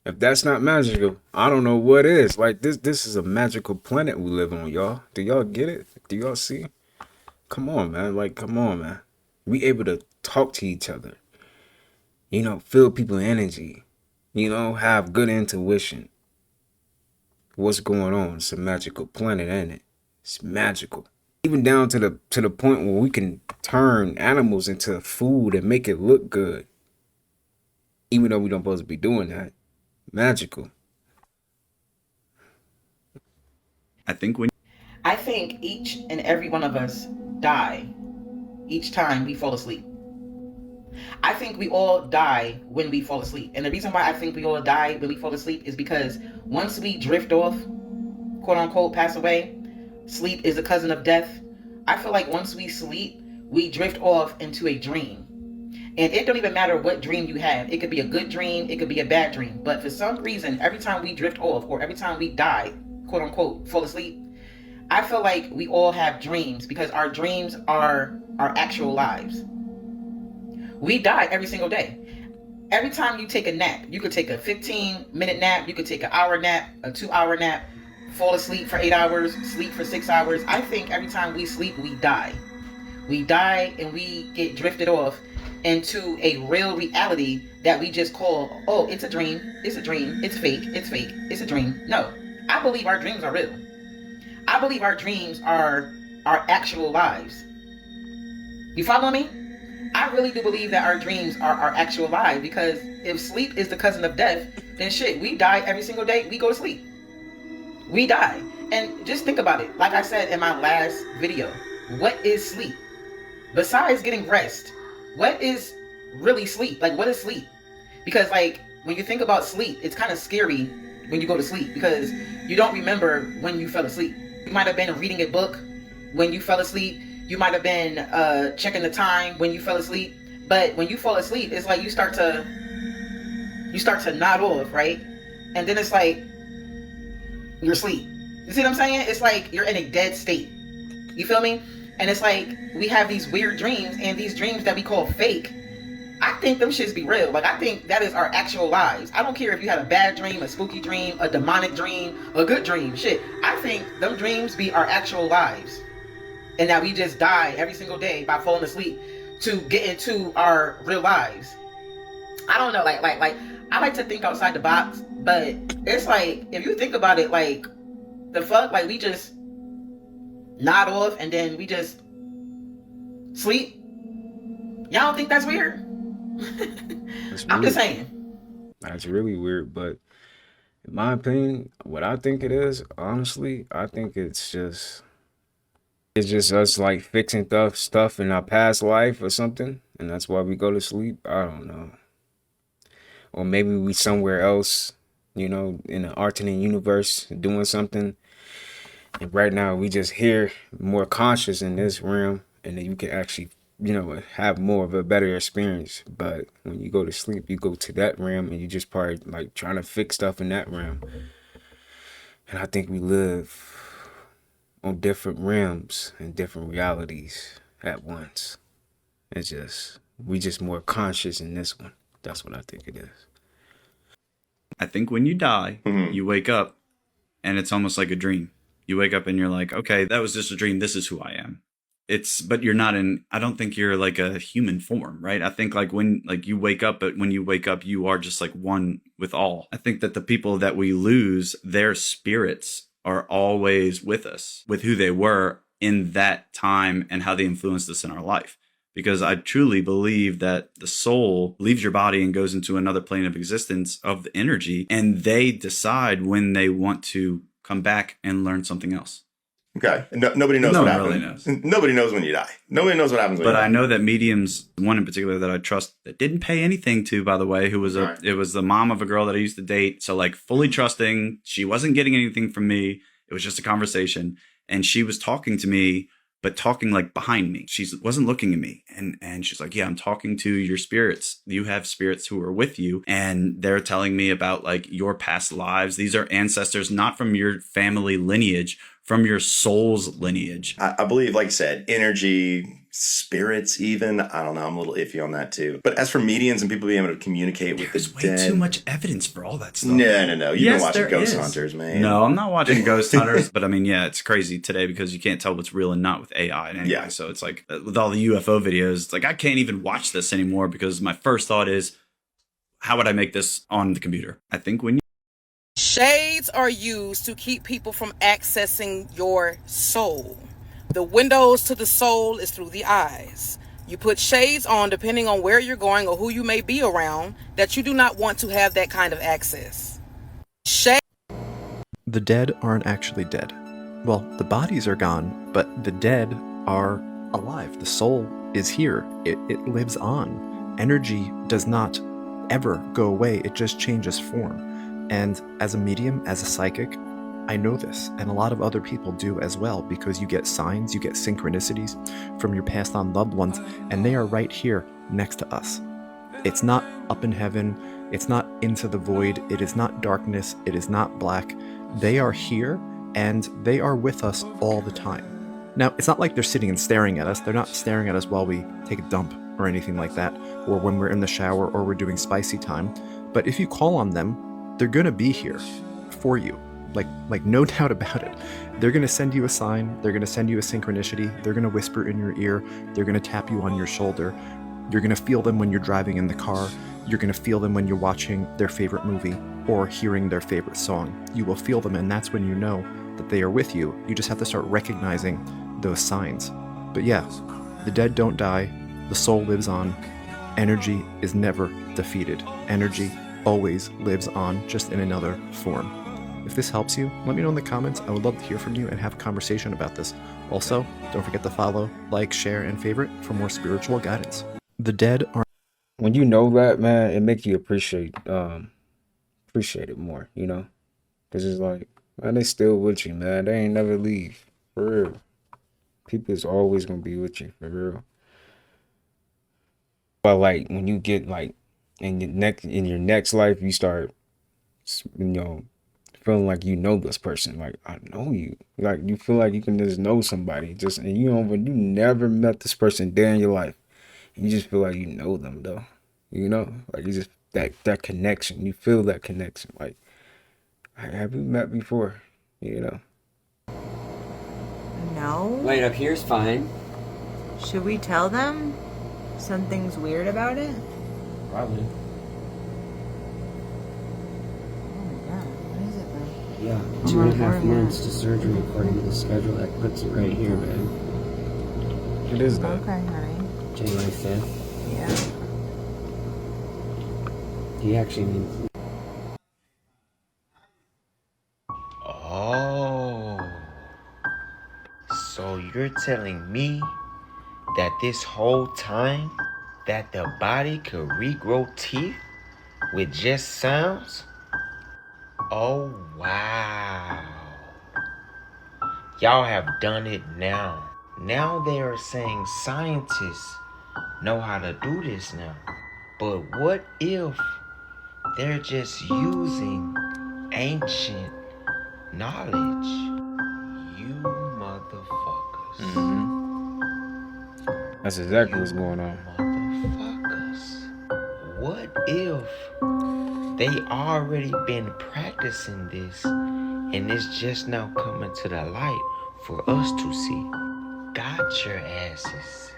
If that's not magical, I don't know what is. Like, this is a magical planet we live on, y'all. Do y'all get it? Do y'all see? Come on, man. Like, come on, man. We able to talk to each other. You know, feel people's energy. You know, have good intuition. What's going on? It's a magical planet, ain't it? It's magical. Even down to the point where we can turn animals into food and make it look good. Even though we don't supposed to be doing that. Magical. I think each and every one of us die each time we fall asleep. I think we all die when we fall asleep. And the reason why I think we all die when we fall asleep is because once we drift off, quote unquote, pass away, sleep is a cousin of death. I feel like once we sleep, we drift off into a dream. And it don't even matter what dream you have. It could be a good dream, it could be a bad dream. But for some reason, every time we drift off or every time we die, quote unquote, fall asleep, I feel like we all have dreams because our dreams are our actual lives. We die every single day. Every time you take a nap, you could take a 15-minute nap, you could take an hour nap, a 2-hour nap, fall asleep for 8 hours, sleep for 6 hours. I think every time we sleep, we die. We die and we get drifted off into a real reality that we just call, oh, it's a dream, it's fake, it's a dream. No, I believe our dreams are real. I believe our dreams are our actual lives. You follow me? I really do believe that our dreams are our actual lives, because if sleep is the cousin of death, then shit, we die every single day we go to sleep. We die. And just think about it. Like I said in my last video, what is sleep? Besides getting rest, what is really sleep? Like, what is sleep? Because, like, when you think about sleep, it's kind of scary when you go to sleep, because you don't remember when you fell asleep. You might have been reading a book when you fell asleep. You might have been checking the time when you fell asleep. But when you fall asleep, it's like you start to nod off, right? And then it's like you're asleep. You see what I'm saying? It's like you're in a dead state. You feel me? And it's like we have these weird dreams, and these dreams that we call fake, I think them shits be real. Like, I think that is our actual lives. I don't care if you had a bad dream, a spooky dream, a demonic dream, a good dream. Shit, I think them dreams be our actual lives. And that we just die every single day by falling asleep to get into our real lives. I don't know, like I like to think outside the box, but it's like, if you think about it, like, the fuck, like, we just nod off and then we just sleep. Y'all don't think that's weird? I'm just saying. That's really weird, but in my opinion, what I think it is, honestly, I think it's just us, like, fixing stuff in our past life or something, and that's why we go to sleep. I don't know. Or maybe we somewhere else, you know, in an alternate universe doing something, and right now we just here more conscious in this realm, and then you can actually, you know, have more of a better experience. But when you go to sleep, you go to that realm and you just probably like trying to fix stuff in that realm. And I think we live on different realms and different realities at once. It's just, we just more conscious in this one. That's what I think it is. I think when you die, you wake up and it's almost like a dream. You wake up and you're like, okay, that was just a dream. This is who I am. But you're not I don't think you're like a human form, right? I think like when you wake up, but when you wake up, you are just like one with all. I think that the people that we lose, their spirits are always with us, with who they were in that time and how they influenced us in our life. Because I truly believe that the soul leaves your body and goes into another plane of existence of the energy, and they decide when they want to come back and learn something else. Okay. Nobody knows what happens. Really knows. Nobody knows when you die. Nobody knows what happens when you die. But I know that mediums, one in particular that I trust, that didn't pay anything to, by the way, who was it was the mom of a girl that I used to date. So like fully trusting. She wasn't getting anything from me. It was just a conversation. And she was talking to me, but talking like behind me. She wasn't looking at me. And she's like, yeah, I'm talking to your spirits. You have spirits who are with you. And they're telling me about like your past lives. These are ancestors, not from your family lineage, from your soul's lineage. I believe, like I said, energy, spirits even. I don't know. I'm a little iffy on that too. But as for mediums and people being able to communicate with the dead. Way too much evidence for all that stuff. No. You've been watching Ghost Hunters, man. No, I'm not watching Ghost Hunters. But I mean, yeah, it's crazy today because you can't tell what's real and not with AI. Anyway. Yeah. So it's like with all the UFO videos, it's like I can't even watch this anymore because my first thought is, how would I make this on the computer? I think when Shades are used to keep people from accessing your soul. The windows to the soul is through the eyes. You put shades on depending on where you're going or who you may be around that you do not want to have that kind of access. The dead aren't actually dead. Well, the bodies are gone, but the dead are alive. The soul is here. It lives on. Energy does not ever go away. It just changes form. And as a medium, as a psychic, I know this, and a lot of other people do as well, because you get signs, you get synchronicities from your passed on loved ones, and they are right here next to us. It's not up in heaven, it's not into the void, it is not darkness, it is not black. They are here, and they are with us all the time. Now, it's not like they're sitting and staring at us. They're not staring at us while we take a dump or anything like that, or when we're in the shower or we're doing spicy time. But if you call on them, they're gonna be here for you, like no doubt about it. They're gonna send you a sign, they're gonna send you a synchronicity, they're gonna whisper in your ear, they're gonna tap you on your shoulder. You're gonna feel them when you're driving in the car, you're gonna feel them when you're watching their favorite movie or hearing their favorite song. You will feel them, and that's when you know that they are with you. You just have to start recognizing those signs. But yeah, The dead don't die. The soul lives on. Energy is never defeated. Energy always lives on, just in another form. If this helps you, let me know in the comments. I would love to hear from you and have a conversation about this. Also, don't forget to follow, like, share, and favorite for more spiritual guidance. The dead are... When you know that, man, it makes you appreciate it more, you know? Because it's like, man, they still with you, man. They ain't never leave. For real. People is always going to be with you, for real. But like, when you get like, in your next life, you start, you know, feeling like you know this person. Like, I know you. Like, you feel like you can just know somebody. Just, and you never met this person day in your life. You just feel like you know them, though. You know? Like, you just, that connection. You feel that connection. Like, have we met before? You know? No. Wait, up here's fine. Should we tell them something's weird about it? Probably. Yeah, 2.5 months to surgery according to the schedule. That puts it right here, man. It is that. Okay, honey. January 5th. Yeah. He actually means... Oh. So you're telling me that this whole time that the body could regrow teeth with just sounds? Oh, wow. Y'all have done it now. Now they are saying scientists know how to do this now. But what if they're just using ancient knowledge? You motherfuckers. Mm-hmm. That's exactly what's going on. Motherfuckers. What if they already been practicing this and it's just now coming to the light for us to see? Got your asses.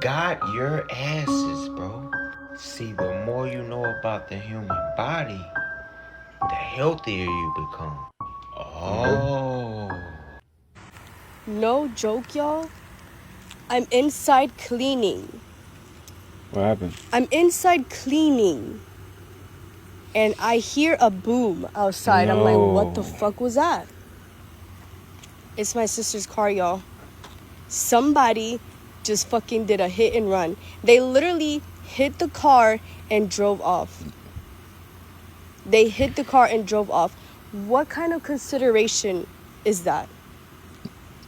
Got your asses, bro. See, the more you know about the human body, the healthier you become. Oh. No joke, y'all. I'm inside cleaning. What happened? I'm inside cleaning. And I hear a boom outside. No. I'm like, what the fuck was that? It's my sister's car, y'all. Somebody just fucking did a hit and run. They literally hit the car and drove off. They hit the car and drove off. What kind of consideration is that?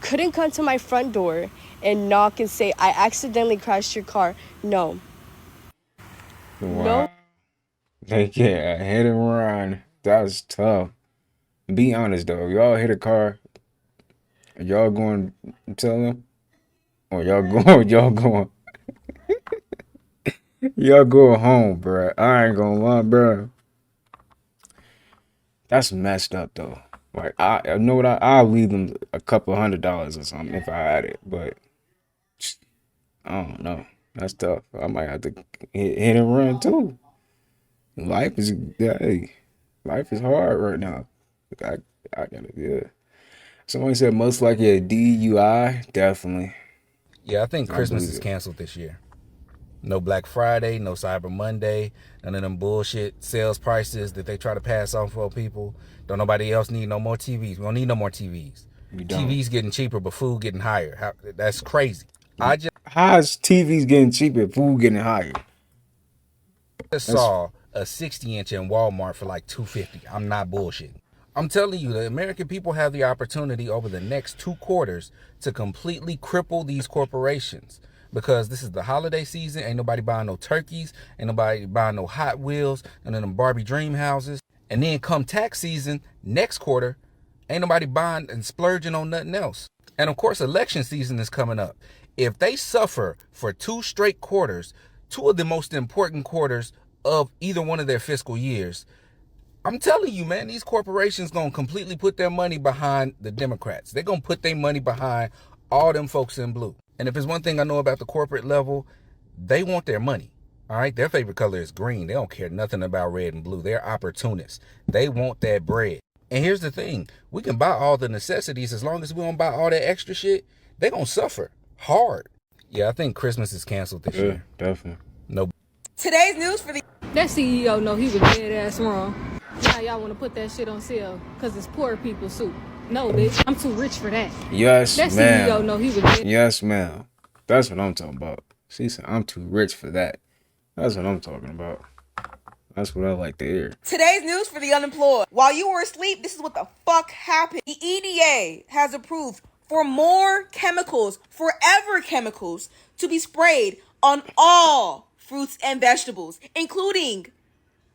Couldn't come to my front door and knock and say, I accidentally crashed your car. No. Wow. No. They get a hit and run. That's tough. Be honest though. If y'all hit a car, are y'all going to tell them? Or y'all going y'all go home, bruh. I ain't gonna lie, bruh. That's messed up though. Like, I know what I'll leave them a couple $100 or something if I had it, but I don't know. That's tough. I might have to hit and run too. Life is hard right now. I gotta, yeah. Somebody said most likely a DUI. Definitely. Yeah, I think Christmas believe is it. canceled this year. No Black Friday, no Cyber Monday, none of them bullshit sales prices that they try to pass on for people. Don't nobody else need no more TVs. We don't need no more TVs. We don't. TVs getting cheaper, but food getting higher. That's crazy. How's TVs getting cheaper, food getting higher? Just saw a 60-inch in Walmart for like $250. I'm not bullshitting. I'm telling you, the American people have the opportunity over the next 2 quarters to completely cripple these corporations. Because this is the holiday season. Ain't nobody buying no turkeys. Ain't nobody buying no Hot Wheels and then them Barbie dream houses. And then come tax season, next quarter, ain't nobody buying and splurging on nothing else. And of course, election season is coming up. If they suffer for 2 straight quarters, 2 of the most important quarters of either one of their fiscal years, I'm telling you, man, these corporations going to completely put their money behind the Democrats. They're going to put their money behind all them folks in blue. And if there's one thing I know about the corporate level, they want their money. All right. Their favorite color is green. They don't care nothing about red and blue. They're opportunists. They want that bread. And here's the thing. We can buy all the necessities as long as we don't buy all that extra shit. they gonna suffer hard. Yeah, I think Christmas is canceled this year. Definitely. No. Today's news for the That CEO know he was dead ass wrong. Now y'all want to put that shit on sale because it's poor people soup. No, bitch, I'm too rich for that. Yes, that ma'am. CEO know he was dead. Yes, ma'am. That's what I'm talking about. She said, I'm too rich for that. That's what I'm talking about. That's what I like to hear. Today's news for the unemployed. While you were asleep, this is what the fuck happened. The EDA has approved for more chemicals, forever chemicals, to be sprayed on all fruits and vegetables, including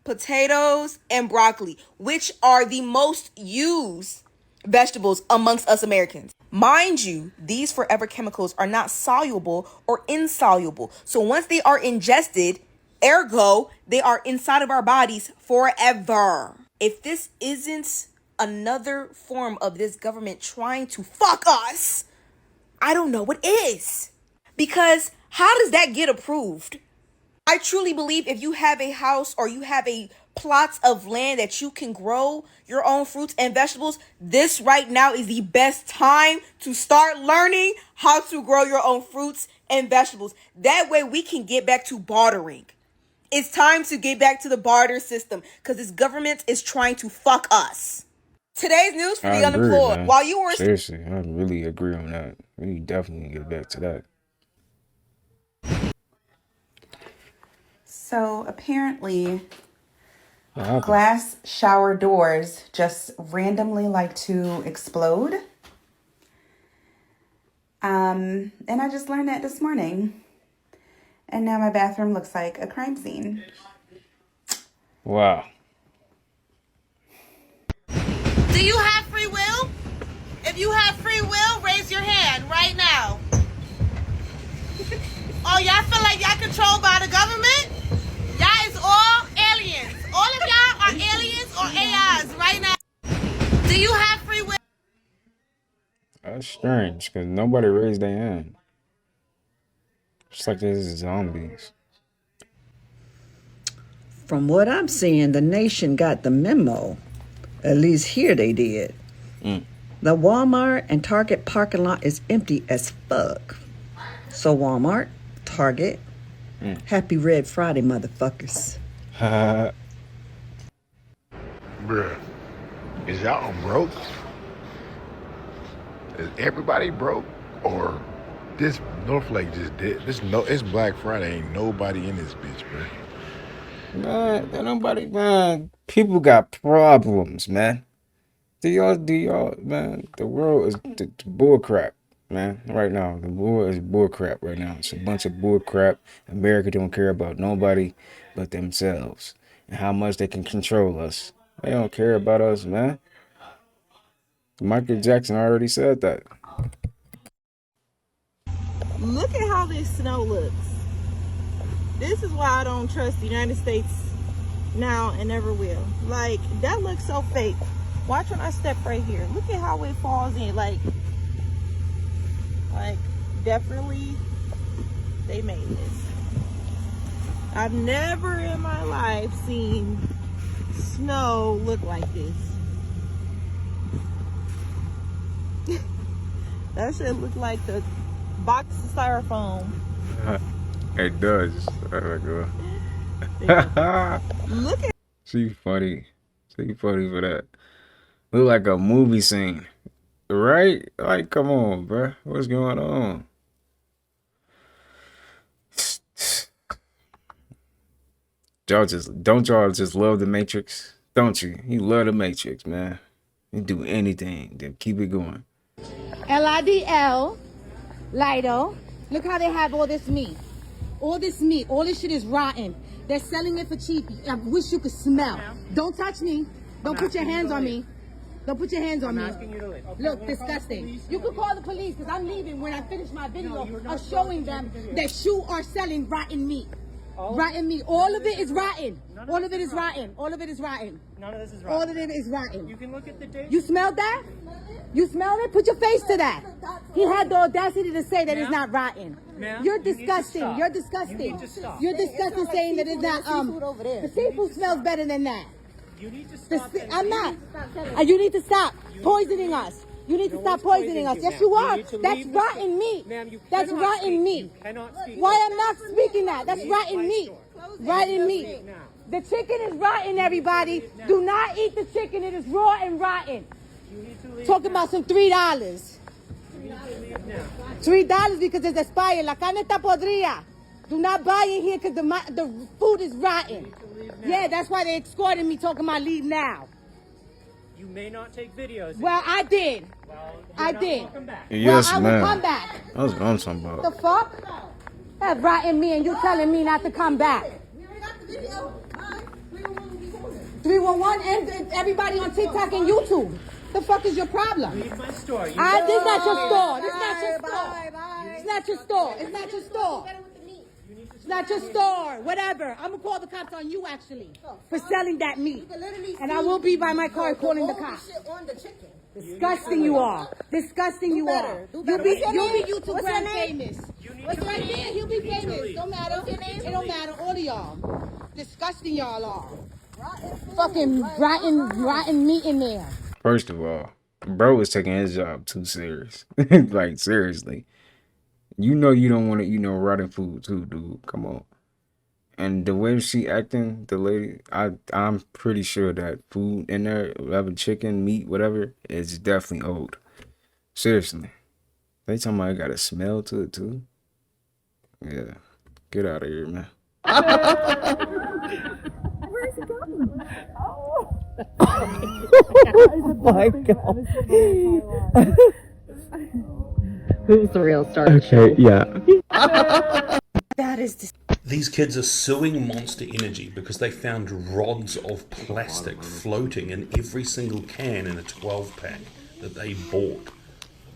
potatoes and broccoli, which are the most used vegetables amongst us Americans. Mind you, these forever chemicals are not soluble or insoluble. So once they are ingested, ergo, they are inside of our bodies forever. If this isn't another form of this government trying to fuck us, I don't know what is. Because how does that get approved? I truly believe if you have a house or you have a plots of land that you can grow your own fruits and vegetables, this right now is the best time to start learning how to grow your own fruits and vegetables. That way we can get back to bartering. It's time to get back to the barter system because this government is trying to fuck us. Today's news for the unemployed. Man. While you were seriously, I really agree on that. We definitely get back to that. So apparently, glass shower doors just randomly like to explode. And I just learned that this morning. And now my bathroom looks like a crime scene. Wow. Do you have free will? If you have free will, raise your hand right now. Oh, y'all feel like y'all controlled by the government? Y'all is all aliens. All of y'all are aliens or AIs right now. Do you have free will? That's strange because nobody raised their hand. It's like this is zombies. From what I'm seeing, the nation got the memo. At least here they did. The Walmart and Target parking lot is empty as fuck. So Walmart, Target, happy Red Friday, motherfuckers. Bruh, is y'all broke? Is everybody broke? Or this Northlake just did? It's Black Friday, ain't nobody in this bitch, bruh. Man, nobody, man. People got problems, man. Do y'all, man? The world is the bull crap, man. Right now, the world is bull crap right now. It's a bunch of bull crap. America don't care about nobody but themselves and how much they can control us. They don't care about us, man. Michael Jackson already said that. Look at how this snow looks. This is why I don't trust the United States now and never will. Like, that looks so fake. Watch when I step right here. Look at how it falls in. Like definitely they made this. I've never in my life seen snow look like this. That shit look like the box of styrofoam. It does. Look at. She funny. She funny for that. Look like a movie scene, right? Like, come on, bro. What's going on? Don't y'all just love the Matrix? Don't you? You love the Matrix, man. You do anything, then keep it going. LIDL, Lido. Look how they have all this meat. All this meat, all this shit is rotten. They're selling it for cheap. I wish you could smell. Don't touch me. Don't put your hands on me. Don't put your hands on me. Look, disgusting. You can call the police because I'm leaving when I finish my video of showing them that you are selling rotten meat. Rotten meat. All of it is rotten. All of it is rotten. All of it is rotten. None of this is rotten. All of it is rotten. You can look at the date. You smelled that? You smelled it? Put your face to that. He had the audacity to say that it's not rotten. You're disgusting. You're disgusting. You need to stop. You're disgusting saying that it's not the seafood smells better than that. You need to stop. I'm not. You need to stop poisoning us. You need to stop poisoning us. Yes, you are. That's rotten meat. That's rotten meat. Why I'm not speaking that? That's rotten meat. Rotten meat. The chicken is rotten, everybody. Do not eat the chicken. It is raw and rotten. Talking about some $3. $3 because it's expired. La carne está podrida. Do not buy in here because the food is rotten. Yeah, that's why they escorted me talking about leave now. You may not take videos. Well, I did. I did. Yes, well, I will come back. That's what I'm talking about. The fuck? That's rotten me and you telling me not to come back. 311 and everybody on TikTok and YouTube. The fuck is your problem? Leave my store. This is not your store. This is not your store. It's not your store. It's not your store. It's not your store. Whatever. I'm gonna call the cops on you actually for selling that meat. And I will be by my car calling the cops. Disgusting you are. Disgusting you are. You'll be YouTube brand famous. What's right there? You'll be famous. Don't matter. It don't matter. All of y'all. Disgusting y'all are. Fucking rotten meat in there. First of all, bro was taking his job too serious. Like, seriously. You know you don't want to eat no rotten food too, dude. Come on. And the way she acting, the lady, I'm pretty sure that food in there, whatever, chicken, meat, whatever, is definitely old. Seriously. They talking about it got a smell to it too. Yeah. Get out of here, man. Where's it going? Oh my god. Who's the real star? Okay, yeah. That is These kids are suing Monster Energy because they found rods of plastic floating in every single can in a 12-pack that they bought.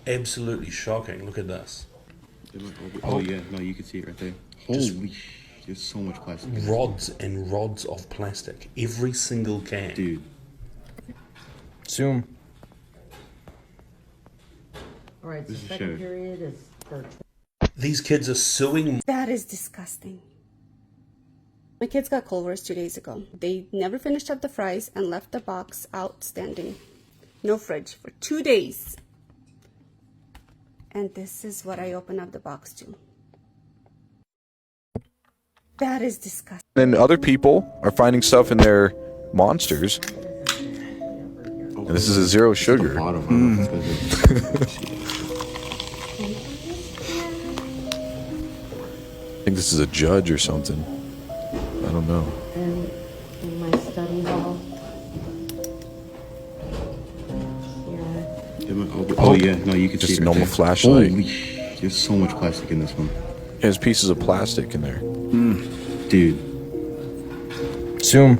Absolutely shocking. Look at this. Oh yeah, no, you can see it right there. Holy, there's so much plastic. Rods and rods of plastic. Every single can. Dude. Zoom. Alright, so This is second shared. period is for... These kids are suing. That is disgusting. My kids got Culver's 2 days ago. They never finished up the fries and left the box outstanding. No fridge for 2 days. And this is what I open up the box to. That is disgusting. And other people are finding stuff in their monsters. And this is a zero sugar. I think this is a judge or something. I don't know. And in my study hall. Oh yeah, no, you can see Just it a right normal there. flashlight. Holy, there's so much plastic in this one. There's pieces of plastic in there. Dude. Zoom.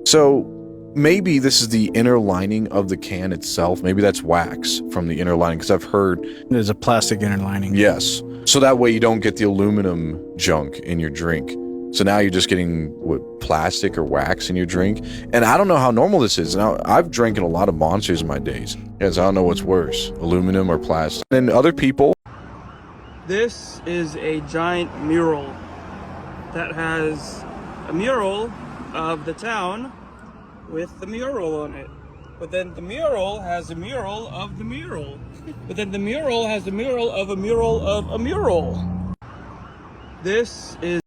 So maybe this is the inner lining of the can itself. Maybe that's wax from the inner lining, because I've heard there's a plastic inner lining. Yes. So that way you don't get the aluminum junk in your drink. So now you're just getting plastic or wax in your drink. And I don't know how normal this is. Now I've drank in a lot of monsters in my days. Yes, I don't know what's worse, aluminum or plastic. And other people. This is a giant mural that has a mural of the town with the mural on it. But then the mural has a mural of the mural. But then the mural has a mural of a mural of a mural. This is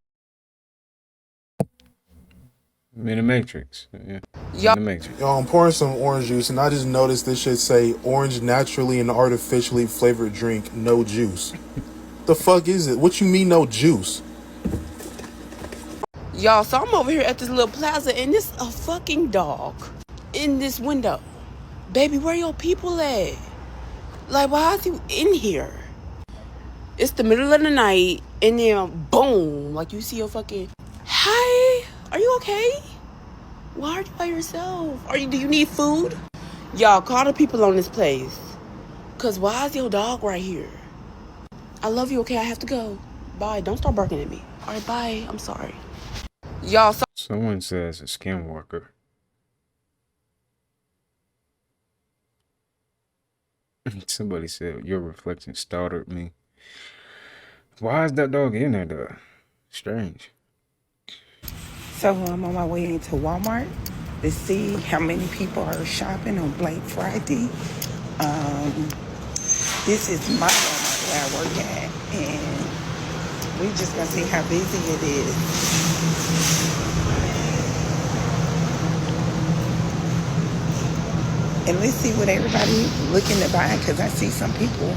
In the Matrix. Yeah. Yo, In the Matrix. Yo, I'm pouring some orange juice, and I just noticed this should say orange naturally and artificially flavored drink, no juice. The fuck is it? What you mean no juice? Y'all, so I'm over here at this little plaza and there's a fucking dog in this window. Baby, where your people at? Like, why is you in here? It's the middle of the night and then boom, like you see your fucking, hi, are you okay? Why are you by yourself? Do you need food? Y'all, call the people on this place. Cause why is your dog right here? I love you, okay? I have to go. Bye, don't start barking at me. All right, bye, I'm sorry. Y'all, Someone says a skinwalker. Somebody said your reflection startled me. Why is that dog in there though? Strange. So I'm on my way into Walmart to see how many people are shopping on Black Friday. This is my Walmart where I work at, and we just gonna see how busy it is. And let's see what everybody looking to buy, because I see some people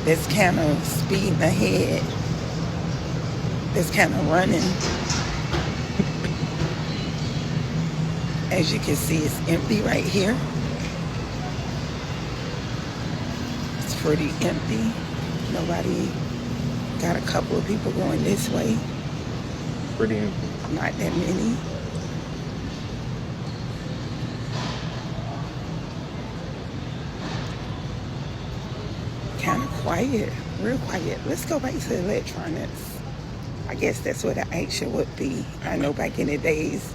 that's kind of speeding ahead, that's kind of running. As you can see, it's empty right here. It's pretty empty. Nobody, got a couple of people going this way. Pretty empty. Not that many. Kind of quiet, real quiet. Let's go back to electronics. I guess that's where the action would be. I know back in the days,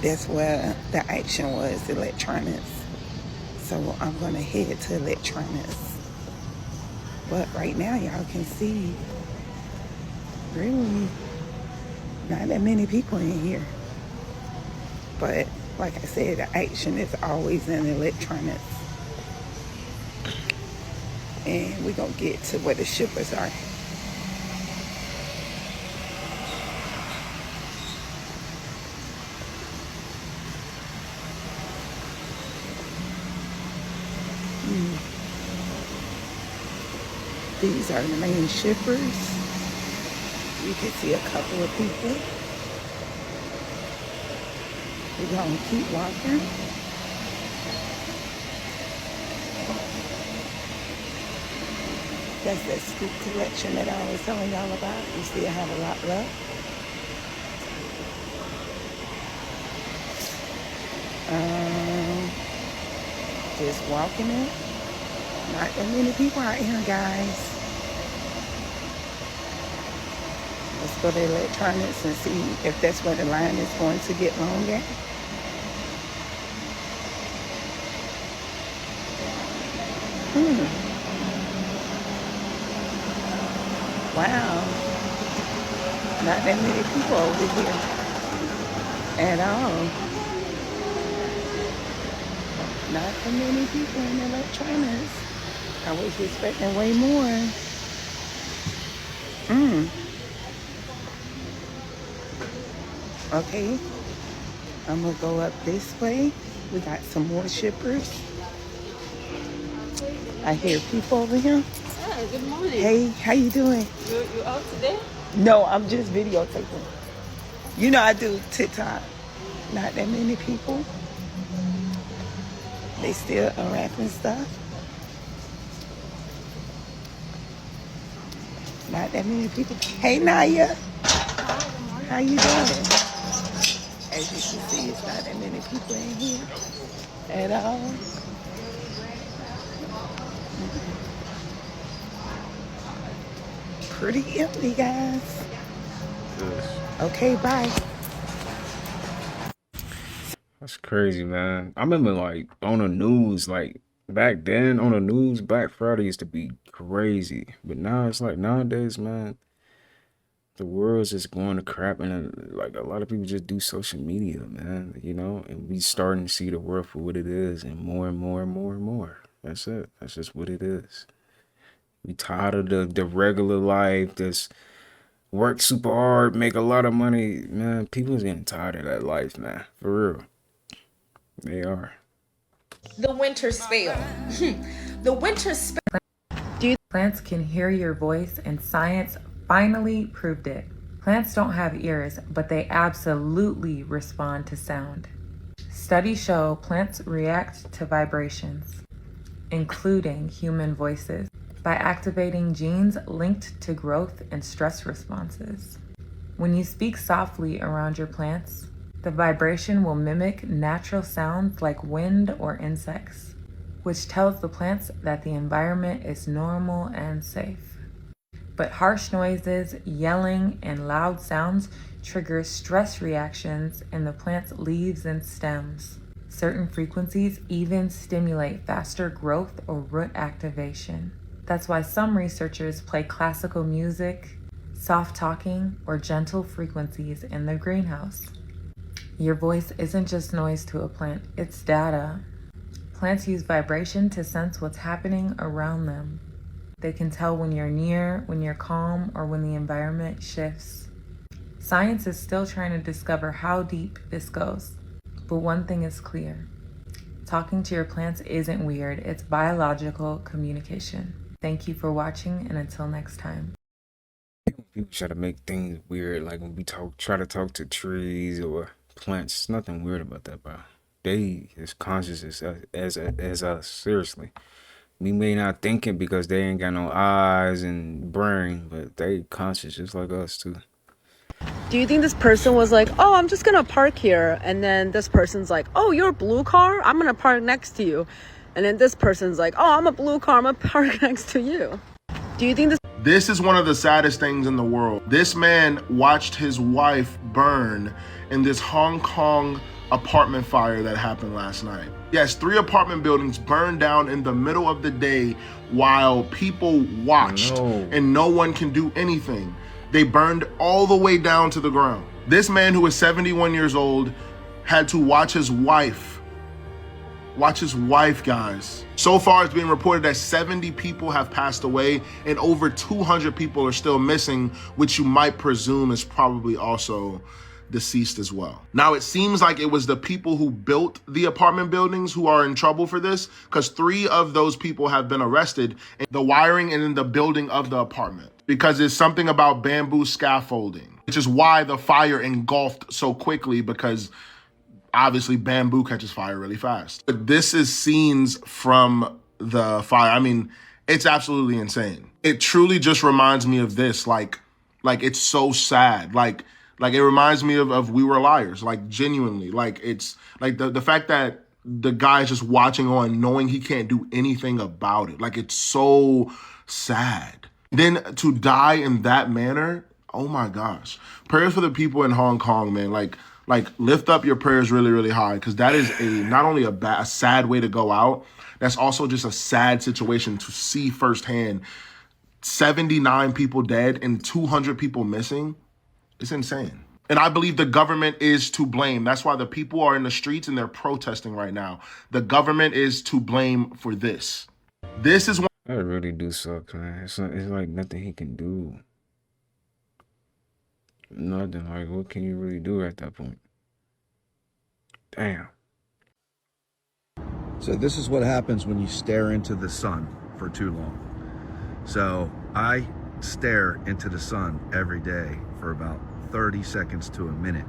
that's where the action was, electronics. So I'm gonna head to electronics. But right now, y'all can see, really, not that many people in here. But like I said, the action is always in electronics. And we're gonna get to where the shippers are. These are the main shippers. You can see a couple of people. We're gonna keep walking. That's that scoop collection that I was telling y'all about. We still have a lot left. Just walking it. Not that many people out here, guys. Let's go to electronics and see if that's where the line is going to get longer. Wow. Not that many people over here at all. Not that many people in electronics. I was expecting way more. Okay. I'm gonna go up this way. We got some more shippers. I hear people over here. Hi, good morning. Hey, how you doing? You out today? No, I'm just videotaping. You know I do TikTok. Not that many people. They still unwrapping stuff. Not that many people. Hey, Naya. How you doing? As you can see, it's not that many people in here at all. Pretty empty, guys. Okay, bye. That's crazy, man. I remember like on the news, like back then on the news, Black Friday used to be crazy. But now it's like nowadays, man, the world's just going to crap, and like a lot of people just do social media, man, you know, and we starting to see the world for what it is, and more and more and more and more. That's it. That's just what it is. We tired of the regular life, this work super hard, make a lot of money, man. People's getting tired of that life, man, for real. They are. The winter spell. The winter spell. Plants can hear your voice, and science finally proved it. Plants don't have ears, but they absolutely respond to sound. Studies show plants react to vibrations, including human voices, by activating genes linked to growth and stress responses. When you speak softly around your plants, the vibration will mimic natural sounds like wind or insects, which tells the plants that the environment is normal and safe. But harsh noises, yelling, and loud sounds trigger stress reactions in the plant's leaves and stems. Certain frequencies even stimulate faster growth or root activation. That's why some researchers play classical music, soft talking, or gentle frequencies in their greenhouse. Your voice isn't just noise to a plant, it's data. Plants use vibration to sense what's happening around them. They can tell when you're near, when you're calm, or when the environment shifts. Science is still trying to discover how deep this goes. But one thing is clear. Talking to your plants isn't weird, it's biological communication. Thank you for watching, and until next time. People try to make things weird, like when we try to talk to trees or plants. There's nothing weird about that, bro. They as conscious as us. Seriously, we may not think it because they ain't got no eyes and brain, but they conscious just like us too. Do you think this person was like, oh, I'm just gonna park here, and then this person's like, oh, you're a blue car, I'm gonna park next to you, and then this person's like, oh, I'm a blue car, I'm gonna park next to you? Do you think This is one of the saddest things in the world. This man watched his wife burn in this Hong Kong apartment fire that happened last night. Yes, 3 apartment buildings burned down in the middle of the day while people watched and no one can do anything. They burned all the way down to the ground. This man, who is 71 years old, had to watch his wife, guys. So far, it's being reported that 70 people have passed away and over 200 people are still missing, which you might presume is probably also deceased as well. Now, it seems like it was the people who built the apartment buildings who are in trouble for this, because 3 of those people have been arrested in the wiring and in the building of the apartment, because it's something about bamboo scaffolding, which is why the fire engulfed so quickly, because obviously bamboo catches fire really fast. But this is scenes from the fire. I mean, it's absolutely insane. It truly just reminds me of this, like it's so sad. Like it reminds me of We Were Liars, like genuinely. Like it's like the fact that the guy's just watching on knowing he can't do anything about it. Like it's so sad. Then to die in that manner, oh my gosh. Prayers for the people in Hong Kong, man. Like lift up your prayers really, really high, because that is not only a sad way to go out, that's also just a sad situation to see firsthand. 79 people dead and 200 people missing. It's insane. And I believe the government is to blame. That's why the people are in the streets and they're protesting right now. The government is to blame for this. This is one. That really do suck, man. It's like nothing he can do. Nothing. Like, what can you really do at that point? Damn. So this is what happens when you stare into the sun for too long. So I stare into the sun every day for about 30 seconds to a minute.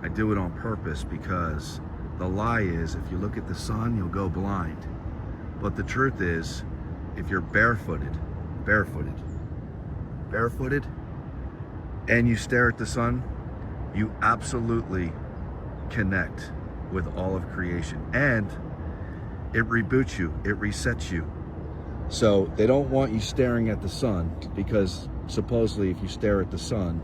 I do it on purpose because the lie is if you look at the sun, you'll go blind. But the truth is, if you're barefooted, and you stare at the sun, you absolutely connect with all of creation. And it reboots you, it resets you. So they don't want you staring at the sun because supposedly if you stare at the sun,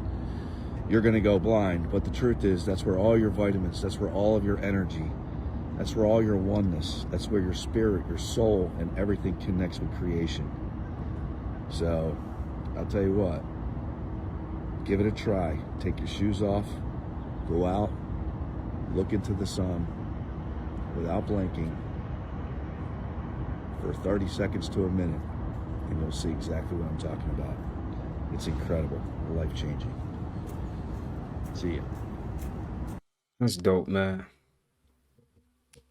you're gonna go blind. But the truth is that's where all your vitamins, that's where all of your energy, that's where all your oneness, that's where your spirit, your soul, and everything connects with creation. So I'll tell you what, give it a try. Take your shoes off, go out, look into the sun without blinking for 30 seconds to a minute, and you'll see exactly what I'm talking about. It's incredible, life-changing. See ya. That's dope, man.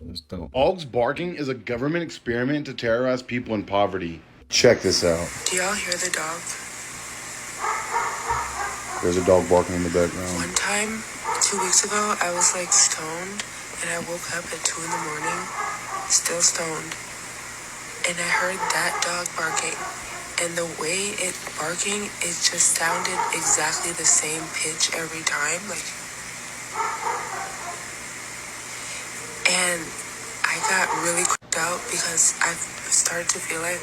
That's dope. Dogs barking is a government experiment to terrorize people in poverty. Check this out. Do y'all hear the dog? There's a dog barking in the background. One time, 2 weeks ago, I was like stoned, and I woke up at 2 in the morning, still stoned, and I heard that dog barking. And the way it barking, it just sounded exactly the same pitch every time, like. And I got really creeped out because I started to feel like,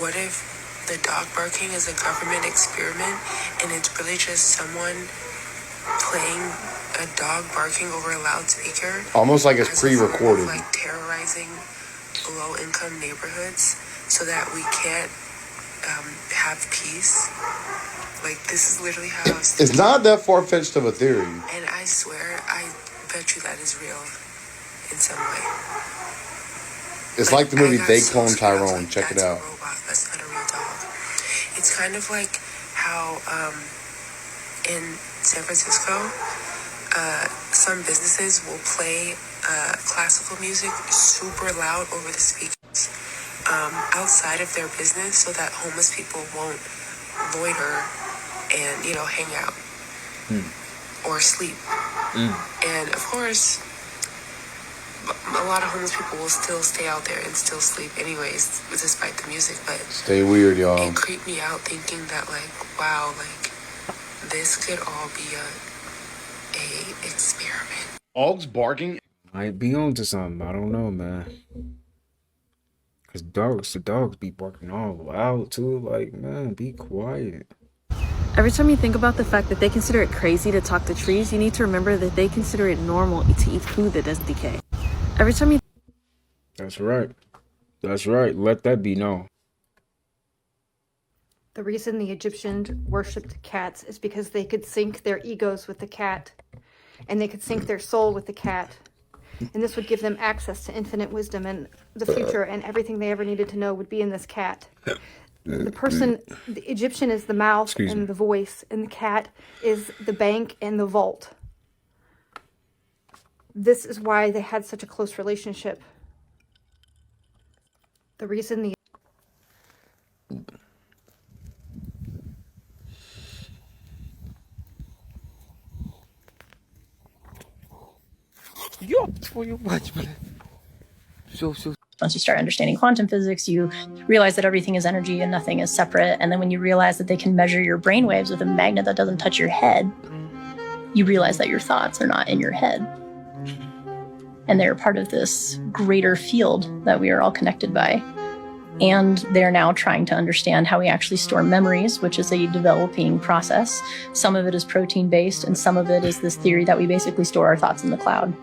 what if the dog barking is a government experiment and it's really just someone playing a dog barking over a loudspeaker? Almost like it's pre-recorded. Like terrorizing low-income neighborhoods so that we can't have peace. Like, this is literally how I was thinking. It's not that far-fetched of a theory. And I swear, I bet you that is real in some way. It's like the movie They Clone Tyrone. Check it out. That's a robot. That's not a real dog. It's kind of like how in San Francisco, some businesses will play classical music super loud over the speakers outside of their business so that homeless people won't loiter and, you know, hang out or sleep. And of course, a lot of homeless people will still stay out there and still sleep anyways, despite the music. But Stay weird, y'all. it creeped me out thinking that, like, wow, like, this could all be a experiment. Dogs barking might be onto something. I don't know, man. Cause the dogs be barking all loud too. Like, man, be quiet. Every time you think about the fact that they consider it crazy to talk to trees, you need to remember that they consider it normal to eat food that doesn't decay. Every time you... That's right. That's right. Let that be known. The reason the Egyptians worshipped cats is because they could sync their egos with the cat, and they could sync their soul with the cat. And this would give them access to infinite wisdom and the future, and everything they ever needed to know would be in this cat. The Egyptian is the mouth and the voice, and the cat is the bank and the vault. This is why they had such a close relationship. The reason the Once you start understanding quantum physics, you realize that everything is energy and nothing is separate. And then when you realize that they can measure your brainwaves with a magnet that doesn't touch your head, you realize that your thoughts are not in your head. And they're part of this greater field that we are all connected by. And they're now trying to understand how we actually store memories, which is a developing process. Some of it is protein-based, and some of it is this theory that we basically store our thoughts in the cloud.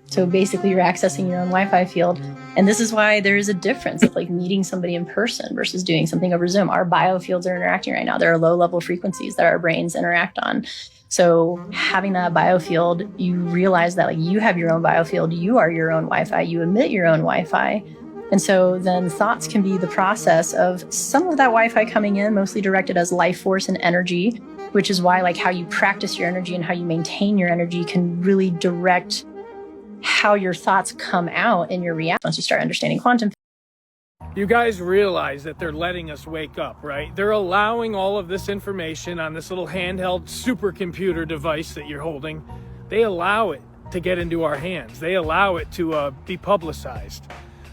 So basically you're accessing your own Wi-Fi field. And this is why there is a difference of like meeting somebody in person versus doing something over Zoom. Our biofields are interacting right now. There are low-level frequencies that our brains interact on. So having that biofield, you realize that like you have your own biofield, you are your own Wi-Fi, you emit your own Wi-Fi. And so then thoughts can be the process of some of that Wi-Fi coming in, mostly directed as life force and energy, which is why like how you practice your energy and how you maintain your energy can really direct how your thoughts come out in your reaction once you start understanding quantum. You guys realize that they're letting us wake up, right? They're allowing all of this information on this little handheld supercomputer device that you're holding. They allow it to get into our hands. They allow it to be publicized,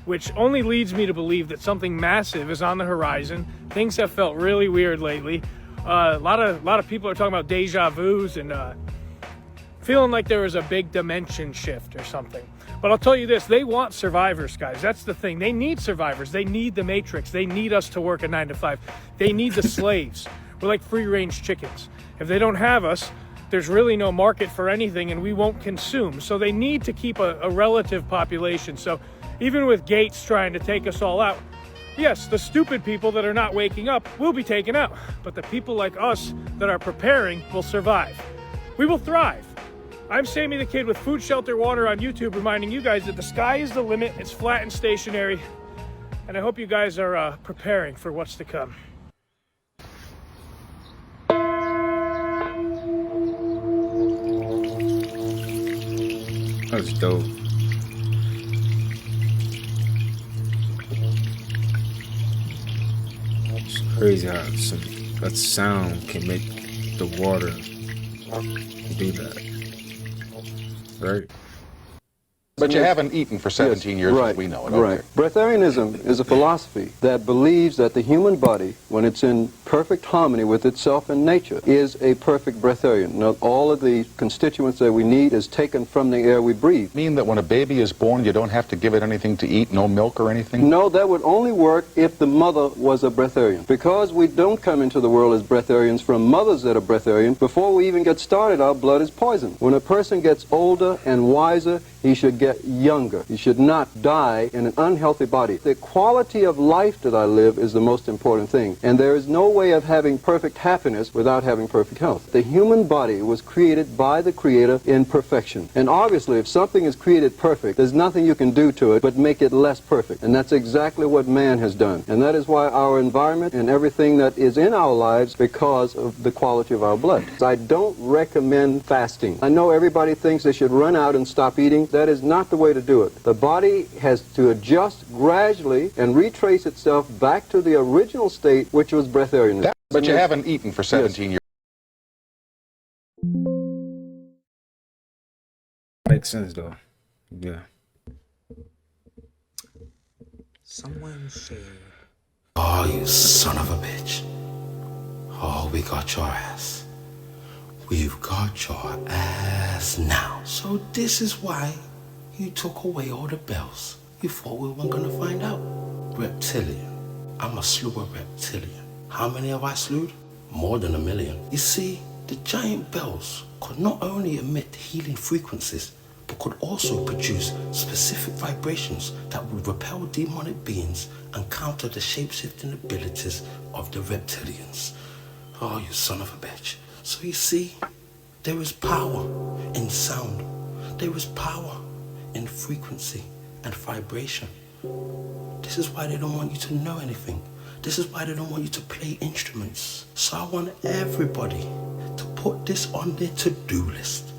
which only leads me to believe that something massive is on the horizon. Things have felt really weird lately. A lot of people are talking about deja vus and feeling like there was a big dimension shift or something. But I'll tell you this, they want survivors, guys. That's the thing. They need survivors. They need the Matrix. They need us to work a 9 to 5. They need the slaves. We're like free-range chickens. If they don't have us, there's really no market for anything and we won't consume. So they need to keep a relative population. So even with Gates trying to take us all out, yes, the stupid people that are not waking up will be taken out. But the people like us that are preparing will survive. We will thrive. I'm Sammy the Kid with Food, Shelter, Water on YouTube, reminding you guys that the sky is the limit. It's flat and stationary. And I hope you guys are preparing for what's to come. That's dope. It's crazy how that sound can make the water do that. Right. But you haven't eaten for 17 years, right, as we know it. Right. Okay. Breatharianism is a philosophy that believes that the human body, when it's in perfect harmony with itself and nature, is a perfect breatharian. Now, all of the constituents that we need is taken from the air we breathe. Mean that when a baby is born, you don't have to give it anything to eat, no milk or anything? No, that would only work if the mother was a breatharian. Because we don't come into the world as breatharians from mothers that are breatharian, before we even get started, our blood is poisoned. When a person gets older and wiser, He should get younger. He should not die in an unhealthy body. The quality of life that I live is the most important thing. And there is no way of having perfect happiness without having perfect health. The human body was created by the Creator in perfection. And obviously, if something is created perfect, there's nothing you can do to it but make it less perfect. And that's exactly what man has done. And that is why our environment and everything that is in our lives because of the quality of our blood. I don't recommend fasting. I know everybody thinks they should run out and stop eating. That is not the way to do it. The body has to adjust gradually and retrace itself back to the original state, which was breatharianism. But you haven't eaten for 17 years. Makes sense though. Yeah. Someone said, Oh, you son of a bitch. Oh, we got your ass. We've got your ass now. So this is why you took away all the bells. You thought we weren't gonna find out. Reptilian. I'm a slew of reptilian. How many have I slewed? More than 1 million. You see, the giant bells could not only emit healing frequencies, but could also produce specific vibrations that would repel demonic beings and counter the shape-shifting abilities of the reptilians. Oh, you son of a bitch. So you see, there is power in sound. There is power in frequency and vibration. This is why they don't want you to know anything. This is why they don't want you to play instruments. So I want everybody to put this on their to-do list.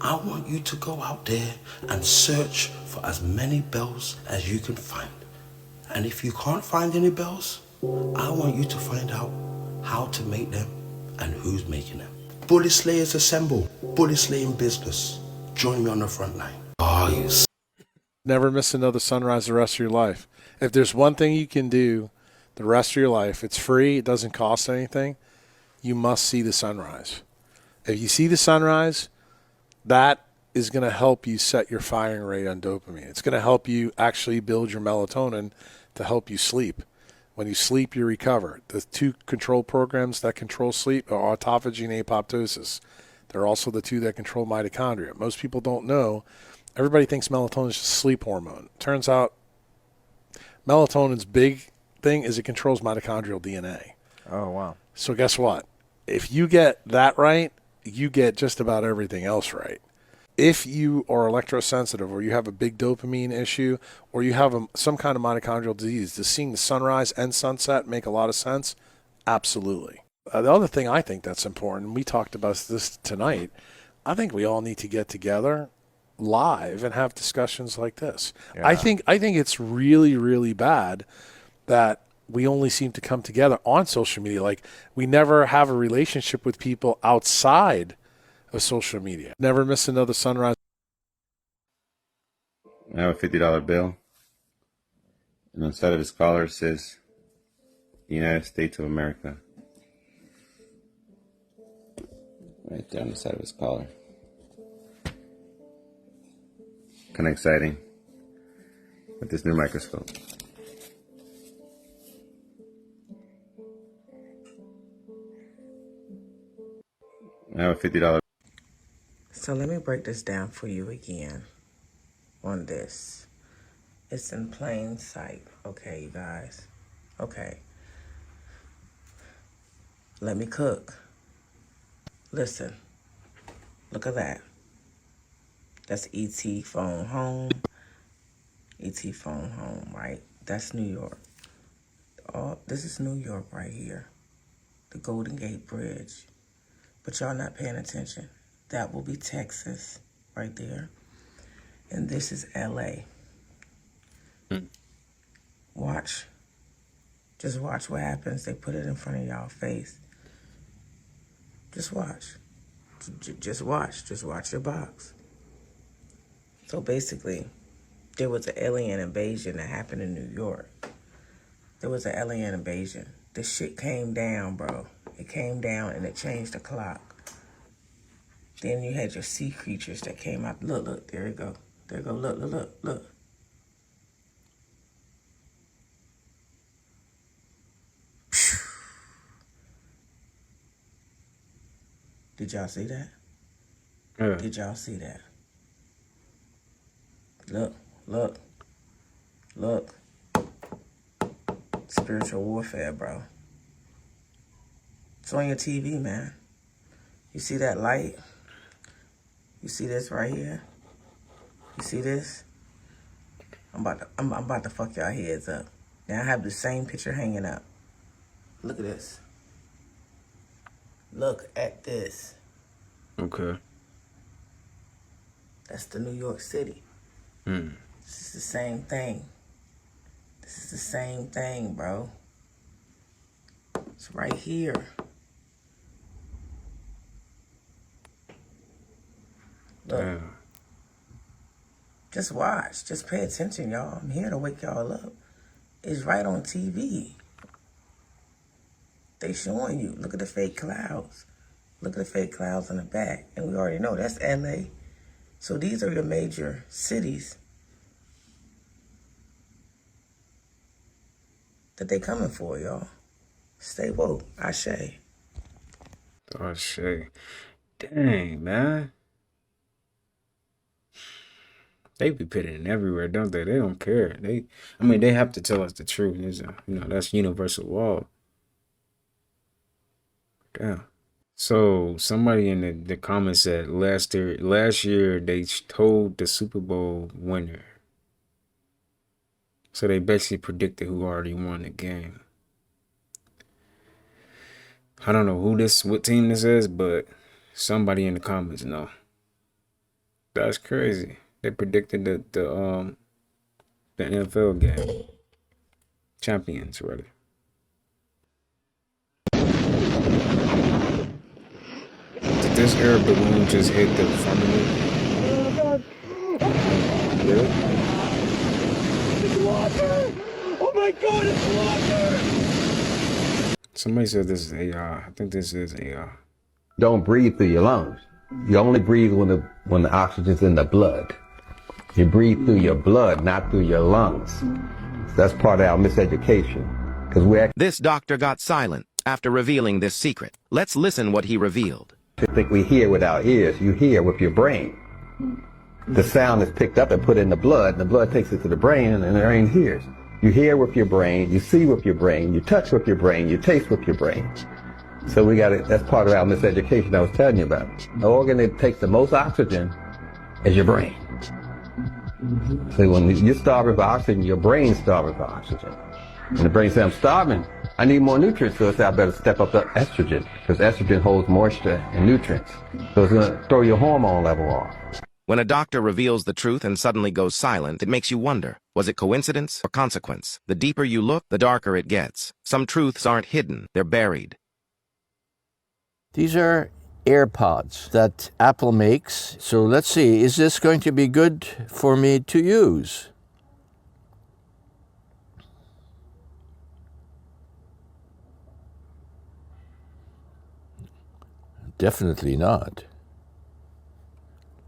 I want you to go out there and search for as many bells as you can find. And if you can't find any bells, I want you to find out how to make them and who's making them. Bully Slayers assemble. Bully slaying business. Join me on the front line. Oh, you. Never miss another sunrise the rest of your life. If there's one thing you can do the rest of your life, it's free, it doesn't cost anything, you must see the sunrise. If you see the sunrise, that is going to help you set your firing rate on dopamine. It's going to help you actually build your melatonin to help you sleep. When you sleep, you recover. The two control programs that control sleep are autophagy and apoptosis. They're also the two that control mitochondria. Most people don't know. Everybody thinks melatonin is just a sleep hormone. Turns out melatonin's big thing is it controls mitochondrial DNA. Oh, wow. So guess what? If you get that right, you get just about everything else right. If you are electrosensitive or you have a big dopamine issue or you have some kind of mitochondrial disease, does seeing the sunrise and sunset make a lot of sense? Absolutely. The other thing I think that's important, we talked about this tonight, I think we all need to get together live and have discussions like this. Yeah. I think it's really, really bad that we only seem to come together on social media. Like we never have a relationship with people outside of social media. Never miss another sunrise. I have a $50 bill, and on the side of his collar it says, United States of America. Right there on the side of his collar. Kind of exciting with this new microscope. I have a $50. So let me break this down for you again on this. It's in plain sight, okay, you guys? Okay. Let me cook. Listen, look at that. That's ET phone home. ET phone home, right? That's New York. Oh, this is New York right here. The Golden Gate Bridge. But y'all not paying attention. That will be Texas right there. And this is LA. Watch. Just watch what happens. They put it in front of y'all face. Just watch. Just watch. Just watch your box. So basically, there was an alien invasion that happened in New York. There was an alien invasion. This shit came down, bro. It came down and it changed the clock. Then you had your sea creatures that came out. Look, there you go. There you go, look. Did y'all see that? Yeah. Did y'all see that? Look, look, look. Spiritual warfare, bro. It's on your TV, man. You see that light? You see this right here? You see this? I'm about to fuck y'all heads up. Now I have the same picture hanging up. Look at this. Look at this. Okay. That's the New York City. Hmm. This is the same thing. This is the same thing, bro. It's right here. Look. Damn. Just watch. Just pay attention, y'all. I'm here to wake y'all up. It's right on TV. They showing you. Look at the fake clouds. Look at the fake clouds in the back. And we already know that's LA. So these are your major cities that they coming for, y'all. Stay woke. Ashe. Ashe. Dang, man. They be putting it everywhere, don't they? They don't care. They have to tell us the truth. That's universal law. Damn. So somebody in the comments said last year they told the Super Bowl winner. So they basically predicted who already won the game. I don't know what team this is, but somebody in the comments know. That's crazy. They predicted the NFL game. Champions, rather. Did this air balloon just hit the firmament? Oh god! Really? It's water! Oh my god, it's water! Somebody said this is AI. I think this is AI. Don't breathe through your lungs. You only breathe when the oxygen's in the blood. You breathe through your blood, not through your lungs. That's part of our miseducation. This doctor got silent after revealing this secret. Let's listen what he revealed. You think we hear with our ears, you hear with your brain. The sound is picked up and put in the blood, and the blood takes it to the brain, and the brain hears. You hear with your brain, you see with your brain, you touch with your brain, you taste with your brain. So that's part of our miseducation I was telling you about. The organ that takes the most oxygen is your brain. So when you're starving for oxygen, your brain's starving for oxygen. And the brain says, I'm starving. I need more nutrients, so I better step up the estrogen, because estrogen holds moisture and nutrients. So it's going to throw your hormone level off. When a doctor reveals the truth and suddenly goes silent, it makes you wonder, was it coincidence or consequence? The deeper you look, the darker it gets. Some truths aren't hidden, they're buried. These are AirPods that Apple makes. So let's see, is this going to be good for me to use? Definitely not.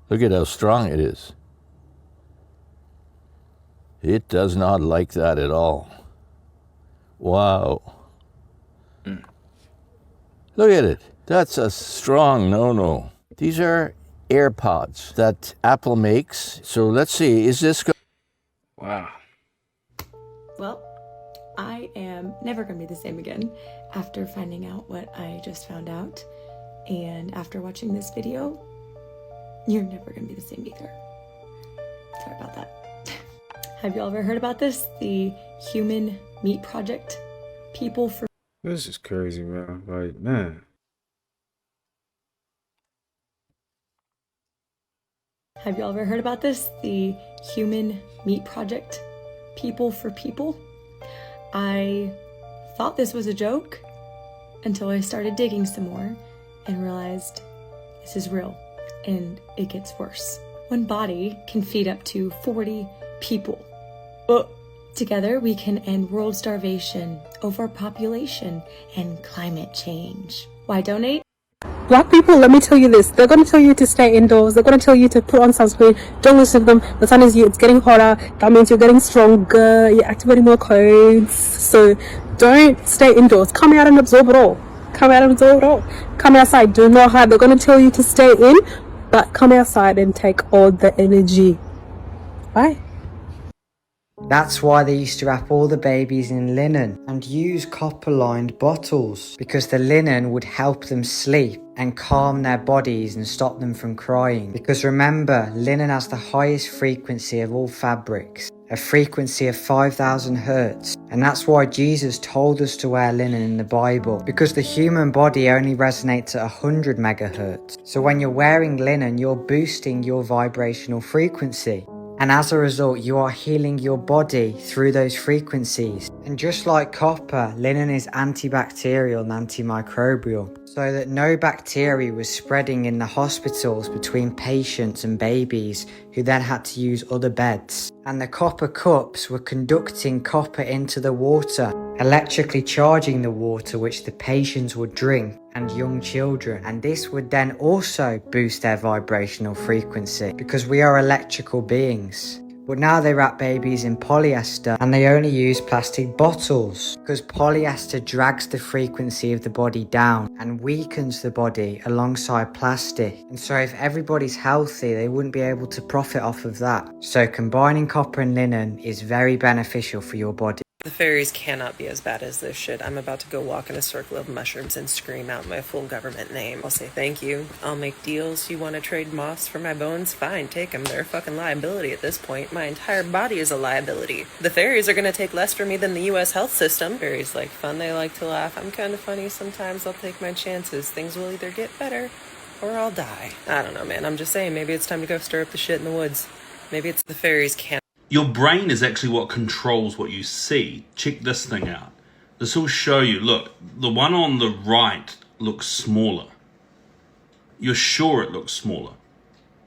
Look at how strong it is. It does not like that at all. Wow. Look at it. That's a strong no-no. These are AirPods that Apple makes. So let's see, is this good? Wow. Well, I am never going to be the same again after finding out what I just found out. And after watching this video, you're never going to be the same either. Sorry about that. Have you all ever heard about this? The Human Meat Project? People for... This is crazy, man. Like, man. Have you all ever heard about this? The Human Meat Project? People for people? I thought this was a joke until I started digging some more and realized this is real, and it gets worse. One body can feed up to 40 people. Together we can end world starvation, overpopulation, and climate change. Why donate? Black people, let me tell you this. They're going to tell you to stay indoors. They're going to tell you to put on sunscreen. Don't listen to them. The sun is it's getting hotter. That means you're getting stronger. You're activating more codes. So don't stay indoors. Come out and absorb it all. Come out and absorb it all. Come outside. Do not hide. They're going to tell you to stay in, but come outside and take all the energy. Bye. That's why they used to wrap all the babies in linen and use copper-lined bottles, because the linen would help them sleep and calm their bodies and stop them from crying. Because remember, linen has the highest frequency of all fabrics, a frequency of 5,000 hertz. And that's why Jesus told us to wear linen in the Bible, because the human body only resonates at 100 megahertz. So when you're wearing linen, you're boosting your vibrational frequency. And as a result, you are healing your body through those frequencies. And just like copper, linen is antibacterial and antimicrobial, so that no bacteria was spreading in the hospitals between patients and babies who then had to use other beds. And the copper cups were conducting copper into the water, electrically charging the water which the patients would drink and young children. And this would then also boost their vibrational frequency, because we are electrical beings. But now they wrap babies in polyester and they only use plastic bottles, because polyester drags the frequency of the body down and weakens the body alongside plastic. And so if everybody's healthy, they wouldn't be able to profit off of that. So combining copper and linen is very beneficial for your body. The fairies cannot be as bad as this shit. I'm about to go walk in a circle of mushrooms and scream out my full government name. I'll say thank you. I'll make deals. You want to trade moths for my bones? Fine, take them. They're a fucking liability at this point. My entire body is a liability. The fairies are gonna take less from me than the US health system. Fairies like fun, they like to laugh. I'm kind of funny sometimes. I'll take my chances. Things will either get better or I'll die. I don't know, man. I'm just saying, maybe it's time to go stir up the shit in the woods. Maybe it's the fairies can't. Your brain is actually what controls what you see. Check this thing out. This will show you, look, the one on the right looks smaller. You're sure it looks smaller,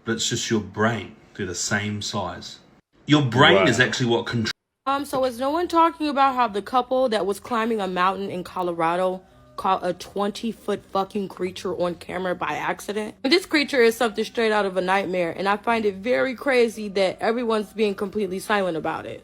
but it's just your brain. They're the same size. Your brain is actually what controls. So is no one talking about how the couple that was climbing a mountain in Colorado caught a 20-foot fucking creature on camera by accident? This creature is something straight out of a nightmare, and I find it very crazy that everyone's being completely silent about it.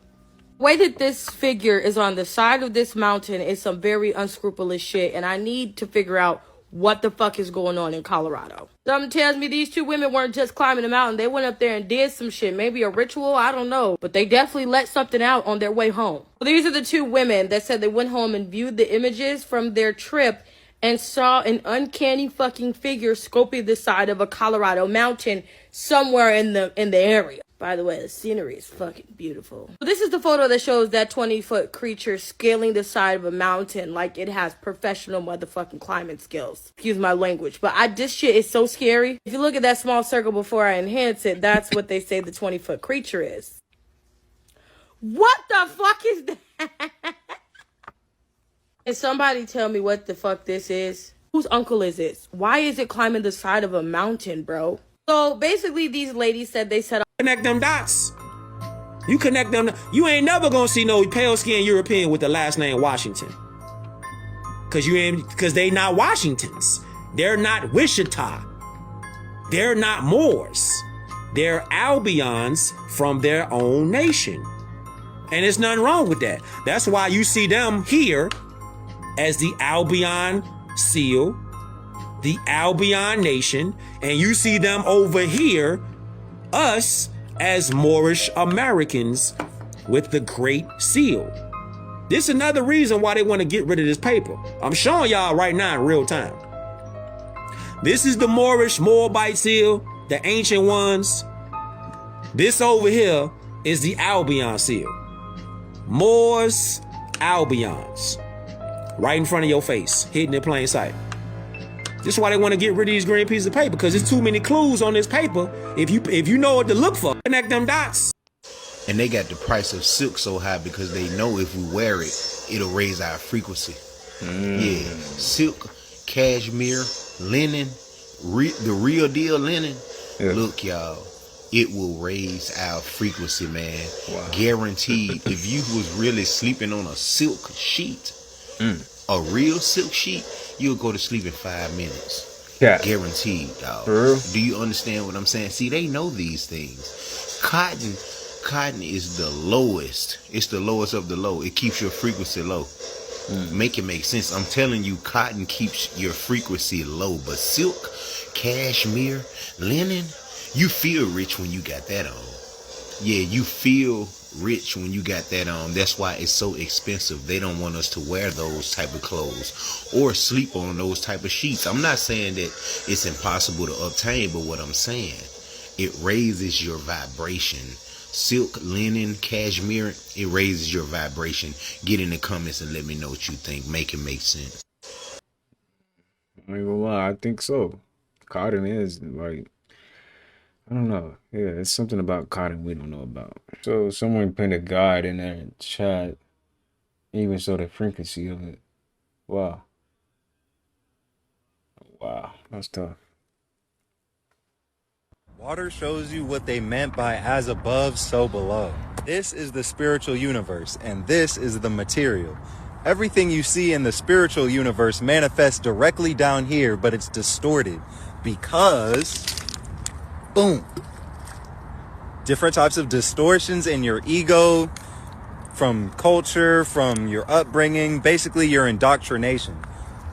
The way that this figure is on the side of this mountain is some very unscrupulous shit, and I need to figure out what the fuck is going on in Colorado. Something tells me these two women weren't just climbing a mountain. They went up there and did some shit. Maybe a ritual, I don't know. But they definitely let something out on their way home. Well, these are the two women that said they went home and viewed the images from their trip and saw an uncanny fucking figure scoping the side of a Colorado mountain somewhere in the area. By the way, the scenery is fucking beautiful. So this is the photo that shows that 20-foot creature scaling the side of a mountain like it has professional motherfucking climbing skills. Excuse my language, but this shit is so scary. If you look at that small circle before I enhance it, that's what they say the 20-foot creature is. What the fuck is that? Can somebody tell me what the fuck this is? Whose uncle is this? Why is it climbing the side of a mountain, bro? So basically these ladies said they set up. Connect them dots. You connect them. You ain't never gonna see no pale skinned European with the last name Washington. Cause they not Washingtons. They're not Wichita. They're not Moors. They're Albions from their own nation. And there's nothing wrong with that. That's why you see them here as the Albion seal, the Albion nation, and you see them over here, us, as Moorish Americans with the Great Seal. This is another reason why they want to get rid of this paper. I'm showing y'all right now in real time. This is the Moorish Moabite seal, the ancient ones. This over here is the Albion seal. Moors, Albions. Right in front of your face, hidden in plain sight. This is why they want to get rid of these green pieces of paper, because there's too many clues on this paper. If you know what to look for, connect them dots. And they got the price of silk so high because they know if we wear it, it'll raise our frequency. Yeah, silk, cashmere, linen, the real deal linen. Yeah. Look, y'all, it will raise our frequency, man. Wow. Guaranteed. If you was really sleeping on a silk sheet, a real silk sheet, you'll go to sleep in 5 minutes. Yeah. Guaranteed, dog. Do you understand what I'm saying? See, they know these things. Cotton is the lowest. It's the lowest of the low. It keeps your frequency low. Make it make sense. I'm telling you, cotton keeps your frequency low. But silk, cashmere, linen, you feel rich when you got that on. Yeah, you feel rich when you got that on. That's why it's so expensive. They don't want us to wear those type of clothes or sleep on those type of sheets. I'm not saying that it's impossible to obtain, but what I'm saying, it raises your vibration. Silk, linen, cashmere, it raises your vibration. Get in the comments and let me know what you think. Make it make sense. I ain't gonna lie, I think so. Cotton is like, I don't know. Yeah, it's something about cotton we don't know about. So someone put a guide in there in chat, even so the frequency of it. Wow. Wow, that's tough. Water shows you what they meant by as above, so below. This is the spiritual universe, and this is the material. Everything you see in the spiritual universe manifests directly down here, but it's distorted because, boom, different types of distortions in your ego, from culture, from your upbringing, basically your indoctrination.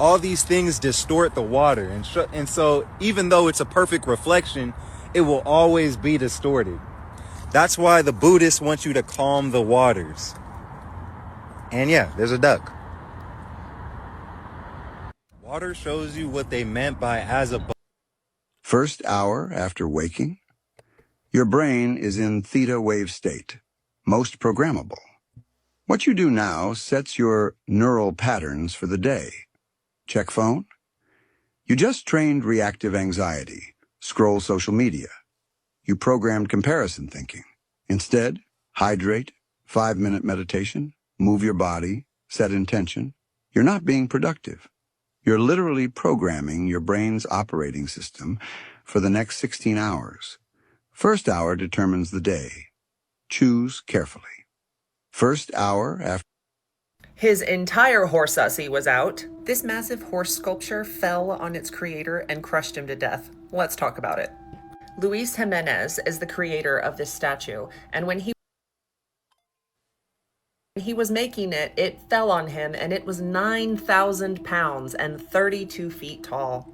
All these things distort the water, and so even though it's a perfect reflection, it will always be distorted. That's why the Buddhists want you to calm the waters. And yeah, there's a duck. Water shows you what they meant by as above. First hour after waking, your brain is in theta wave state, most programmable. What you do now sets your neural patterns for the day. Check phone? You just trained reactive anxiety. Scroll social media. You programmed comparison thinking. Instead, hydrate, 5-minute meditation, move your body, set intention. You're not being productive. You're literally programming your brain's operating system for the next 16 hours. First hour determines the day. Choose carefully. First hour after... His entire horse-ussy was out. This massive horse sculpture fell on its creator and crushed him to death. Let's talk about it. Luis Jimenez is the creator of this statue, and when he was making it, it fell on him, and it was 9,000 pounds and 32 feet tall.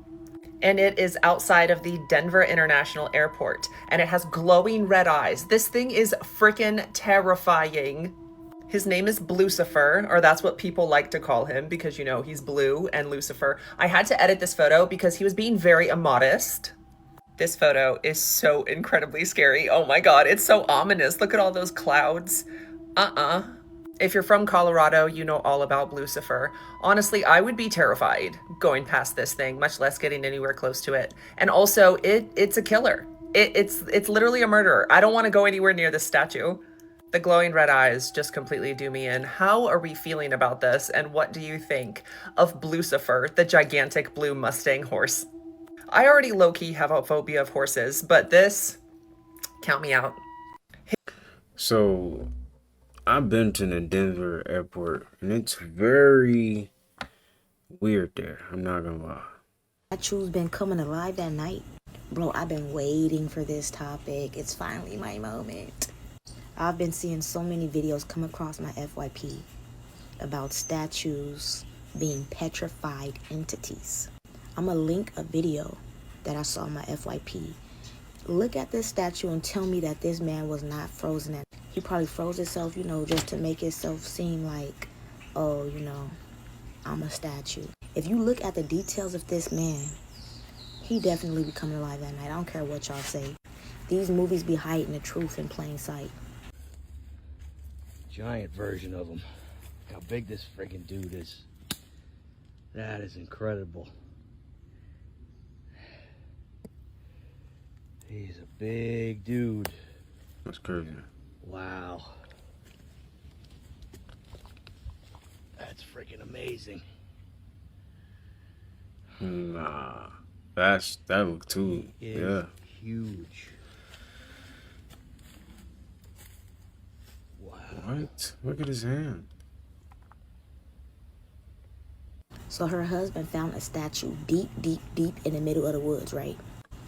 And it is outside of the Denver International Airport, and it has glowing red eyes. This thing is freaking terrifying. His name is Blucifer, or that's what people like to call him because, you know, he's blue and Lucifer. I had to edit this photo because he was being very immodest. This photo is so incredibly scary. Oh my God, it's so ominous. Look at all those clouds. If you're from Colorado, you know all about Blucifer. Honestly, I would be terrified going past this thing, much less getting anywhere close to it. And also, it's a killer. It's literally a murderer. I don't want to go anywhere near this statue. The glowing red eyes just completely do me in. How are we feeling about this? And what do you think of Blucifer, the gigantic blue Mustang horse? I already low-key have a phobia of horses, but this, count me out. So, I've been to the Denver airport, and it's very weird there. I'm not gonna lie. Statue's been coming alive that night. Bro, I've been waiting for this topic. It's finally my moment. I've been seeing so many videos come across my FYP about statues being petrified entities. I'm gonna link a video that I saw on my FYP. Look at this statue and tell me that this man was not frozen. And he probably froze himself, you know, just to make himself seem like, oh, you know, I'm a statue. If you look at the details of this man, he definitely be coming alive that night. I don't care what y'all say. These movies be hiding the truth in plain sight. Giant version of him. How big this freaking dude is. That is incredible. He's a big dude. That's crazy. Wow. That's freaking amazing. Nah. That look too. Yeah. Huge. Wow. What? Look at his hand. So her husband found a statue deep, deep, deep in the middle of the woods, right?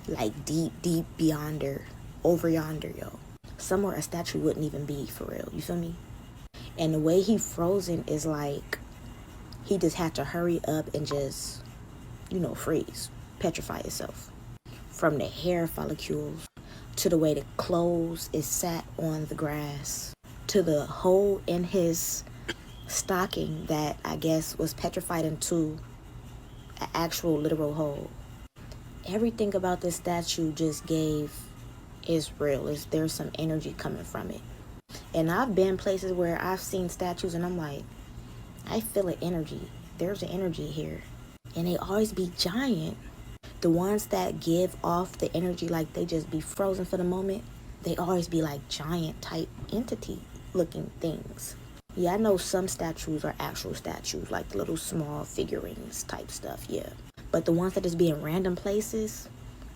Like deep, deep beyond her, over yonder, yo. Somewhere a statue wouldn't even be, for real, you feel me? And the way he frozen is like, he just had to hurry up and just, you know, freeze, petrify himself. From the hair follicles to the way the clothes is sat on the grass, to the hole in his stocking that I guess was petrified into an actual literal hole. Everything about this statue just gave is real. There's some energy coming from it. And I've been places where I've seen statues and I'm like, I feel an energy. There's an energy here. And they always be giant. The ones that give off the energy like they just be frozen for the moment, they always be like giant type entity looking things. Yeah, I know some statues are actual statues, like the little small figurines type stuff, yeah. But the ones that just be in random places,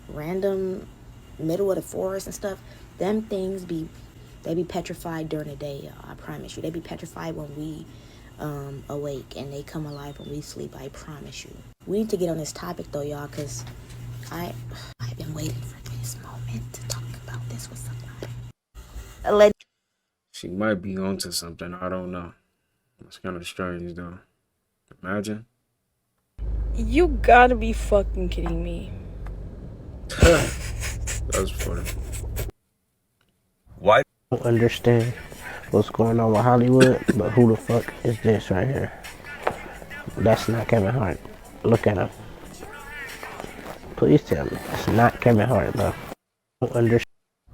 random middle of the forest and stuff, them things they be petrified during the day, y'all. I promise you. They be petrified when we awake, and they come alive when we sleep, I promise you. We need to get on this topic though, y'all, because I've been waiting for this moment to talk about this with somebody. She might be onto something. I don't know. It's kind of strange though. Imagine. You gotta be fucking kidding me. That's funny. Why? I don't understand what's going on with Hollywood, but who the fuck is this right here? That's not Kevin Hart. Look at him. Please tell me. It's not Kevin Hart, bro. I don't understand.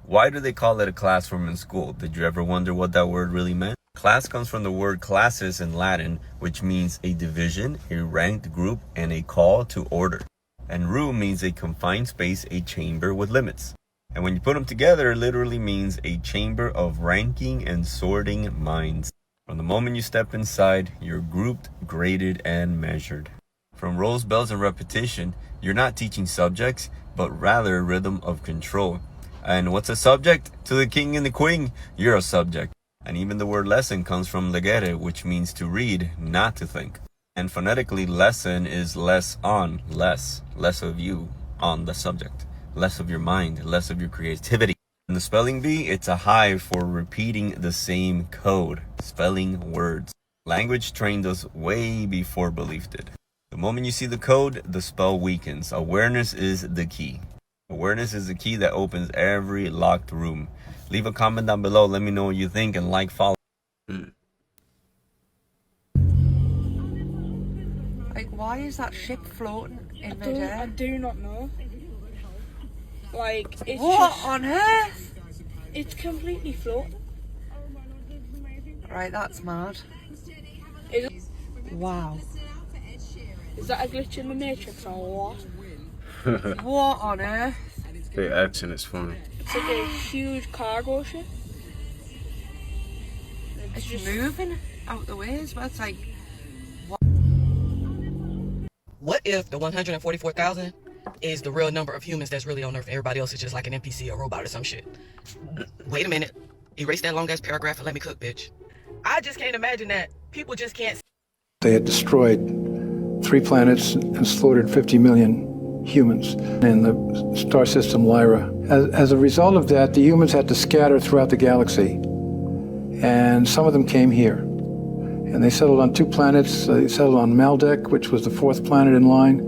Why do they call it a classroom in school? Did you ever wonder what that word really meant? Class comes from the word classis in Latin, which means a division, a ranked group, and a call to order. And room means a confined space, a chamber with limits. And when you put them together, it literally means a chamber of ranking and sorting minds. From the moment you step inside, you're grouped, graded, and measured. From rows, bells, and repetition, you're not teaching subjects, but rather a rhythm of control. And what's a subject? To the king and the queen, you're a subject. And even the word lesson comes from legere, which means to read, not to think. And phonetically, lesson is less on, less of you on the subject, less of your mind, less of your creativity. In the spelling bee, it's a hive for repeating the same code, spelling words. Language trained us way before belief did. The moment you see the code, the spell weakens. Awareness is the key. Awareness is the key that opens every locked room. Leave a comment down below. Let me know what you think and like, follow. Like, why is that ship floating in midair? I do not know. Like, it's what just, on earth? It's completely floating. Right, that's mad. Wow. Is that a glitch in the Matrix or what? What on earth? The accent is funny. It's like a huge cargo ship. It's just moving out the way as well. It's like, what if the 144,000 is the real number of humans that's really on Earth? Everybody else is just like an NPC or robot or some shit. Wait a minute. Erase that long ass paragraph and let me cook, bitch. I just can't imagine that. People just can't. They had destroyed 3 planets and slaughtered 50 million humans in the star system Lyra. As a result of that, the humans had to scatter throughout the galaxy. And some of them came here. And they settled on 2 planets. They settled on Maldek, which was the 4th planet in line,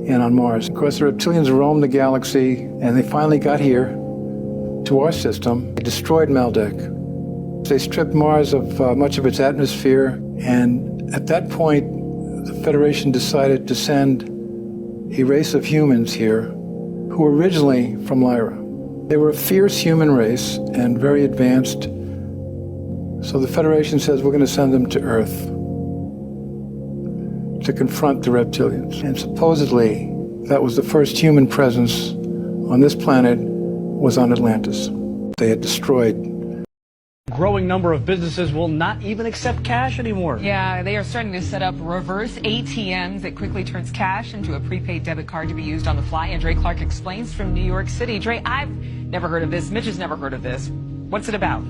and on Mars. Of course, the reptilians roamed the galaxy, and they finally got here to our system. They destroyed Maldek. They stripped Mars of much of its atmosphere, and at that point, the Federation decided to send a race of humans here who were originally from Lyra. They were a fierce human race and very advanced. So the Federation says we're going to send them to Earth to confront the reptilians. And supposedly, that was the first human presence on this planet was on Atlantis. They had destroyed. Growing number of businesses will not even accept cash anymore. Yeah, they are starting to set up reverse ATMs that quickly turns cash into a prepaid debit card to be used on the fly. And Dre Clark explains from New York City. Dre, I've never heard of this. Mitch has never heard of this. What's it about?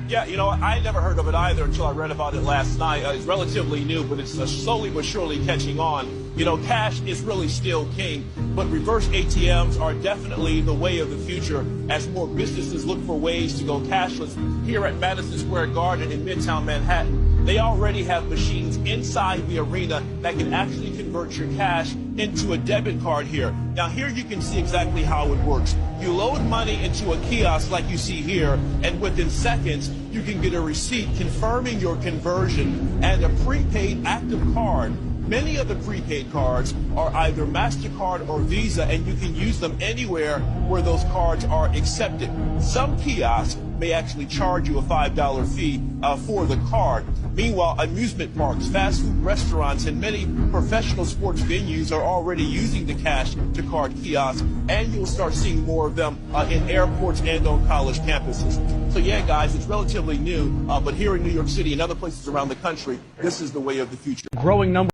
Yeah, you know, I never heard of it either until I read about it last night. It's relatively new, but it's slowly but surely catching on. You know, cash is really still king, but reverse ATMs are definitely the way of the future as more businesses look for ways to go cashless. Here at Madison Square Garden in Midtown Manhattan, they already have machines inside the arena that can actually convert your cash into a debit card here. Now here you can see exactly how it works. You load money into a kiosk like you see here, and within seconds, you can get a receipt confirming your conversion and a prepaid active card. Many of the prepaid cards are either MasterCard or Visa, and you can use them anywhere where those cards are accepted. Some kiosks may actually charge you a $5 fee for the card. Meanwhile, amusement parks, fast food restaurants, and many professional sports venues are already using the cash to card kiosks, and you'll start seeing more of them in airports and on college campuses. So yeah, guys, it's relatively new, but here in New York City and other places around the country, this is the way of the future. Growing number.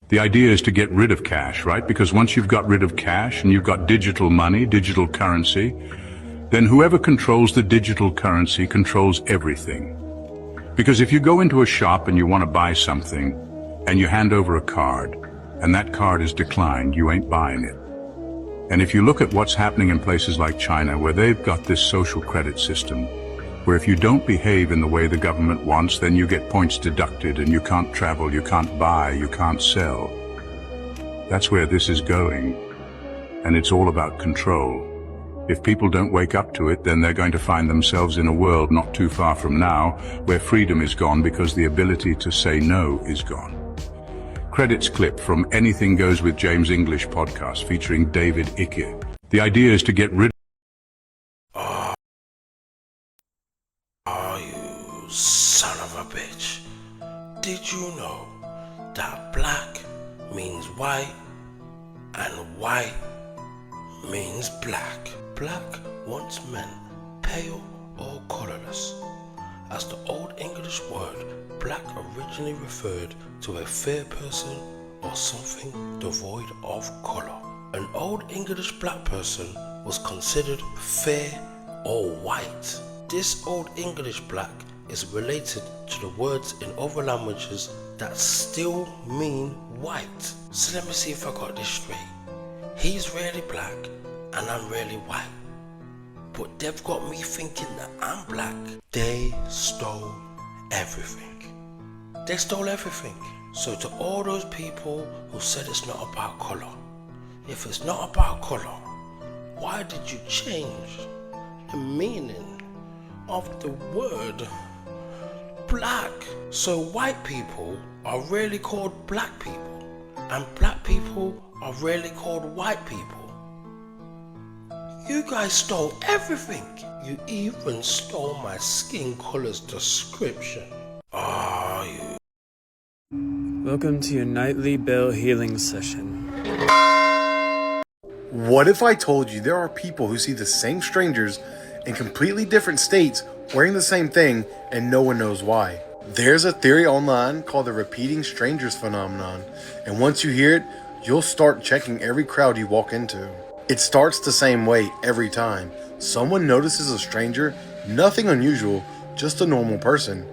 The idea is to get rid of cash, right? Because once you've got rid of cash and you've got digital money, digital currency, then whoever controls the digital currency controls everything. Because if you go into a shop and you want to buy something and you hand over a card and that card is declined, you ain't buying it. And if you look at what's happening in places like China, where they've got this social credit system, where if you don't behave in the way the government wants, then you get points deducted and you can't travel, you can't buy, you can't sell. That's where this is going. And it's all about control. If people don't wake up to it, then they're going to find themselves in a world not too far from now where freedom is gone because the ability to say no is gone. Credits clip from Anything Goes with James English podcast featuring David Icke. The idea is to get rid Son of a bitch, did you know that black means white and white means black? Black once meant pale or colorless, as the Old English word black originally referred to a fair person or something devoid of color. An Old English black person was considered fair or white. This Old English black is related to the words in other languages that still mean white. So let me see if I got this straight. He's really black and I'm really white. But they've got me thinking that I'm black. They stole everything. They stole everything. So to all those people who said it's not about color, if it's not about color, why did you change the meaning of the word black? So white people are really called black people, and black people are really called white people. You guys stole everything. You even stole my skin color's description. Are you? Welcome to your nightly bell healing session. What if I told you there are people who see the same strangers in completely different states wearing the same thing and no one knows why? There's a theory online called the repeating strangers phenomenon, and once you hear it, you'll start checking every crowd you walk into. It starts the same way every time. Someone notices a stranger, nothing unusual, just a normal person.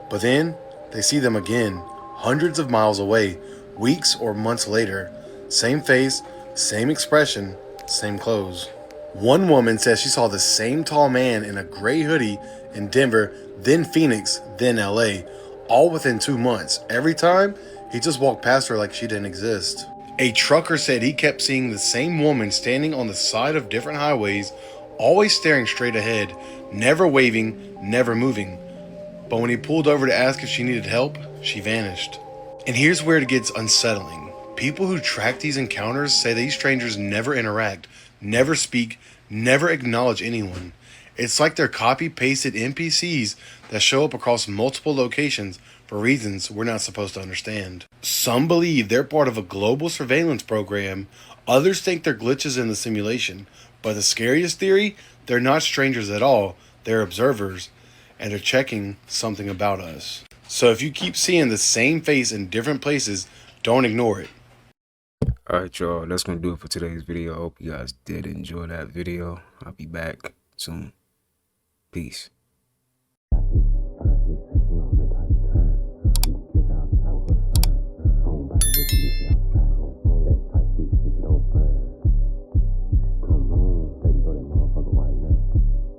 But then they see them again, hundreds of miles away, weeks or months later. Same face, same expression, same clothes. One woman says she saw the same tall man in a gray hoodie in Denver, then Phoenix, then LA, all within 2 months. Every time, he just walked past her like she didn't exist. A trucker said he kept seeing the same woman standing on the side of different highways, always staring straight ahead, never waving, never moving. But when he pulled over to ask if she needed help, she vanished. And here's where it gets unsettling. People who track these encounters say these strangers never interact, never speak, never acknowledge anyone. It's like they're copy-pasted NPCs that show up across multiple locations for reasons we're not supposed to understand. Some believe they're part of a global surveillance program. Others think they're glitches in the simulation. But the scariest theory, they're not strangers at all. They're observers, and they're checking something about us. So if you keep seeing the same face in different places, don't ignore it. Alright, y'all, that's gonna do it for today's video. I hope you guys did enjoy that video. I'll be back soon. Peace.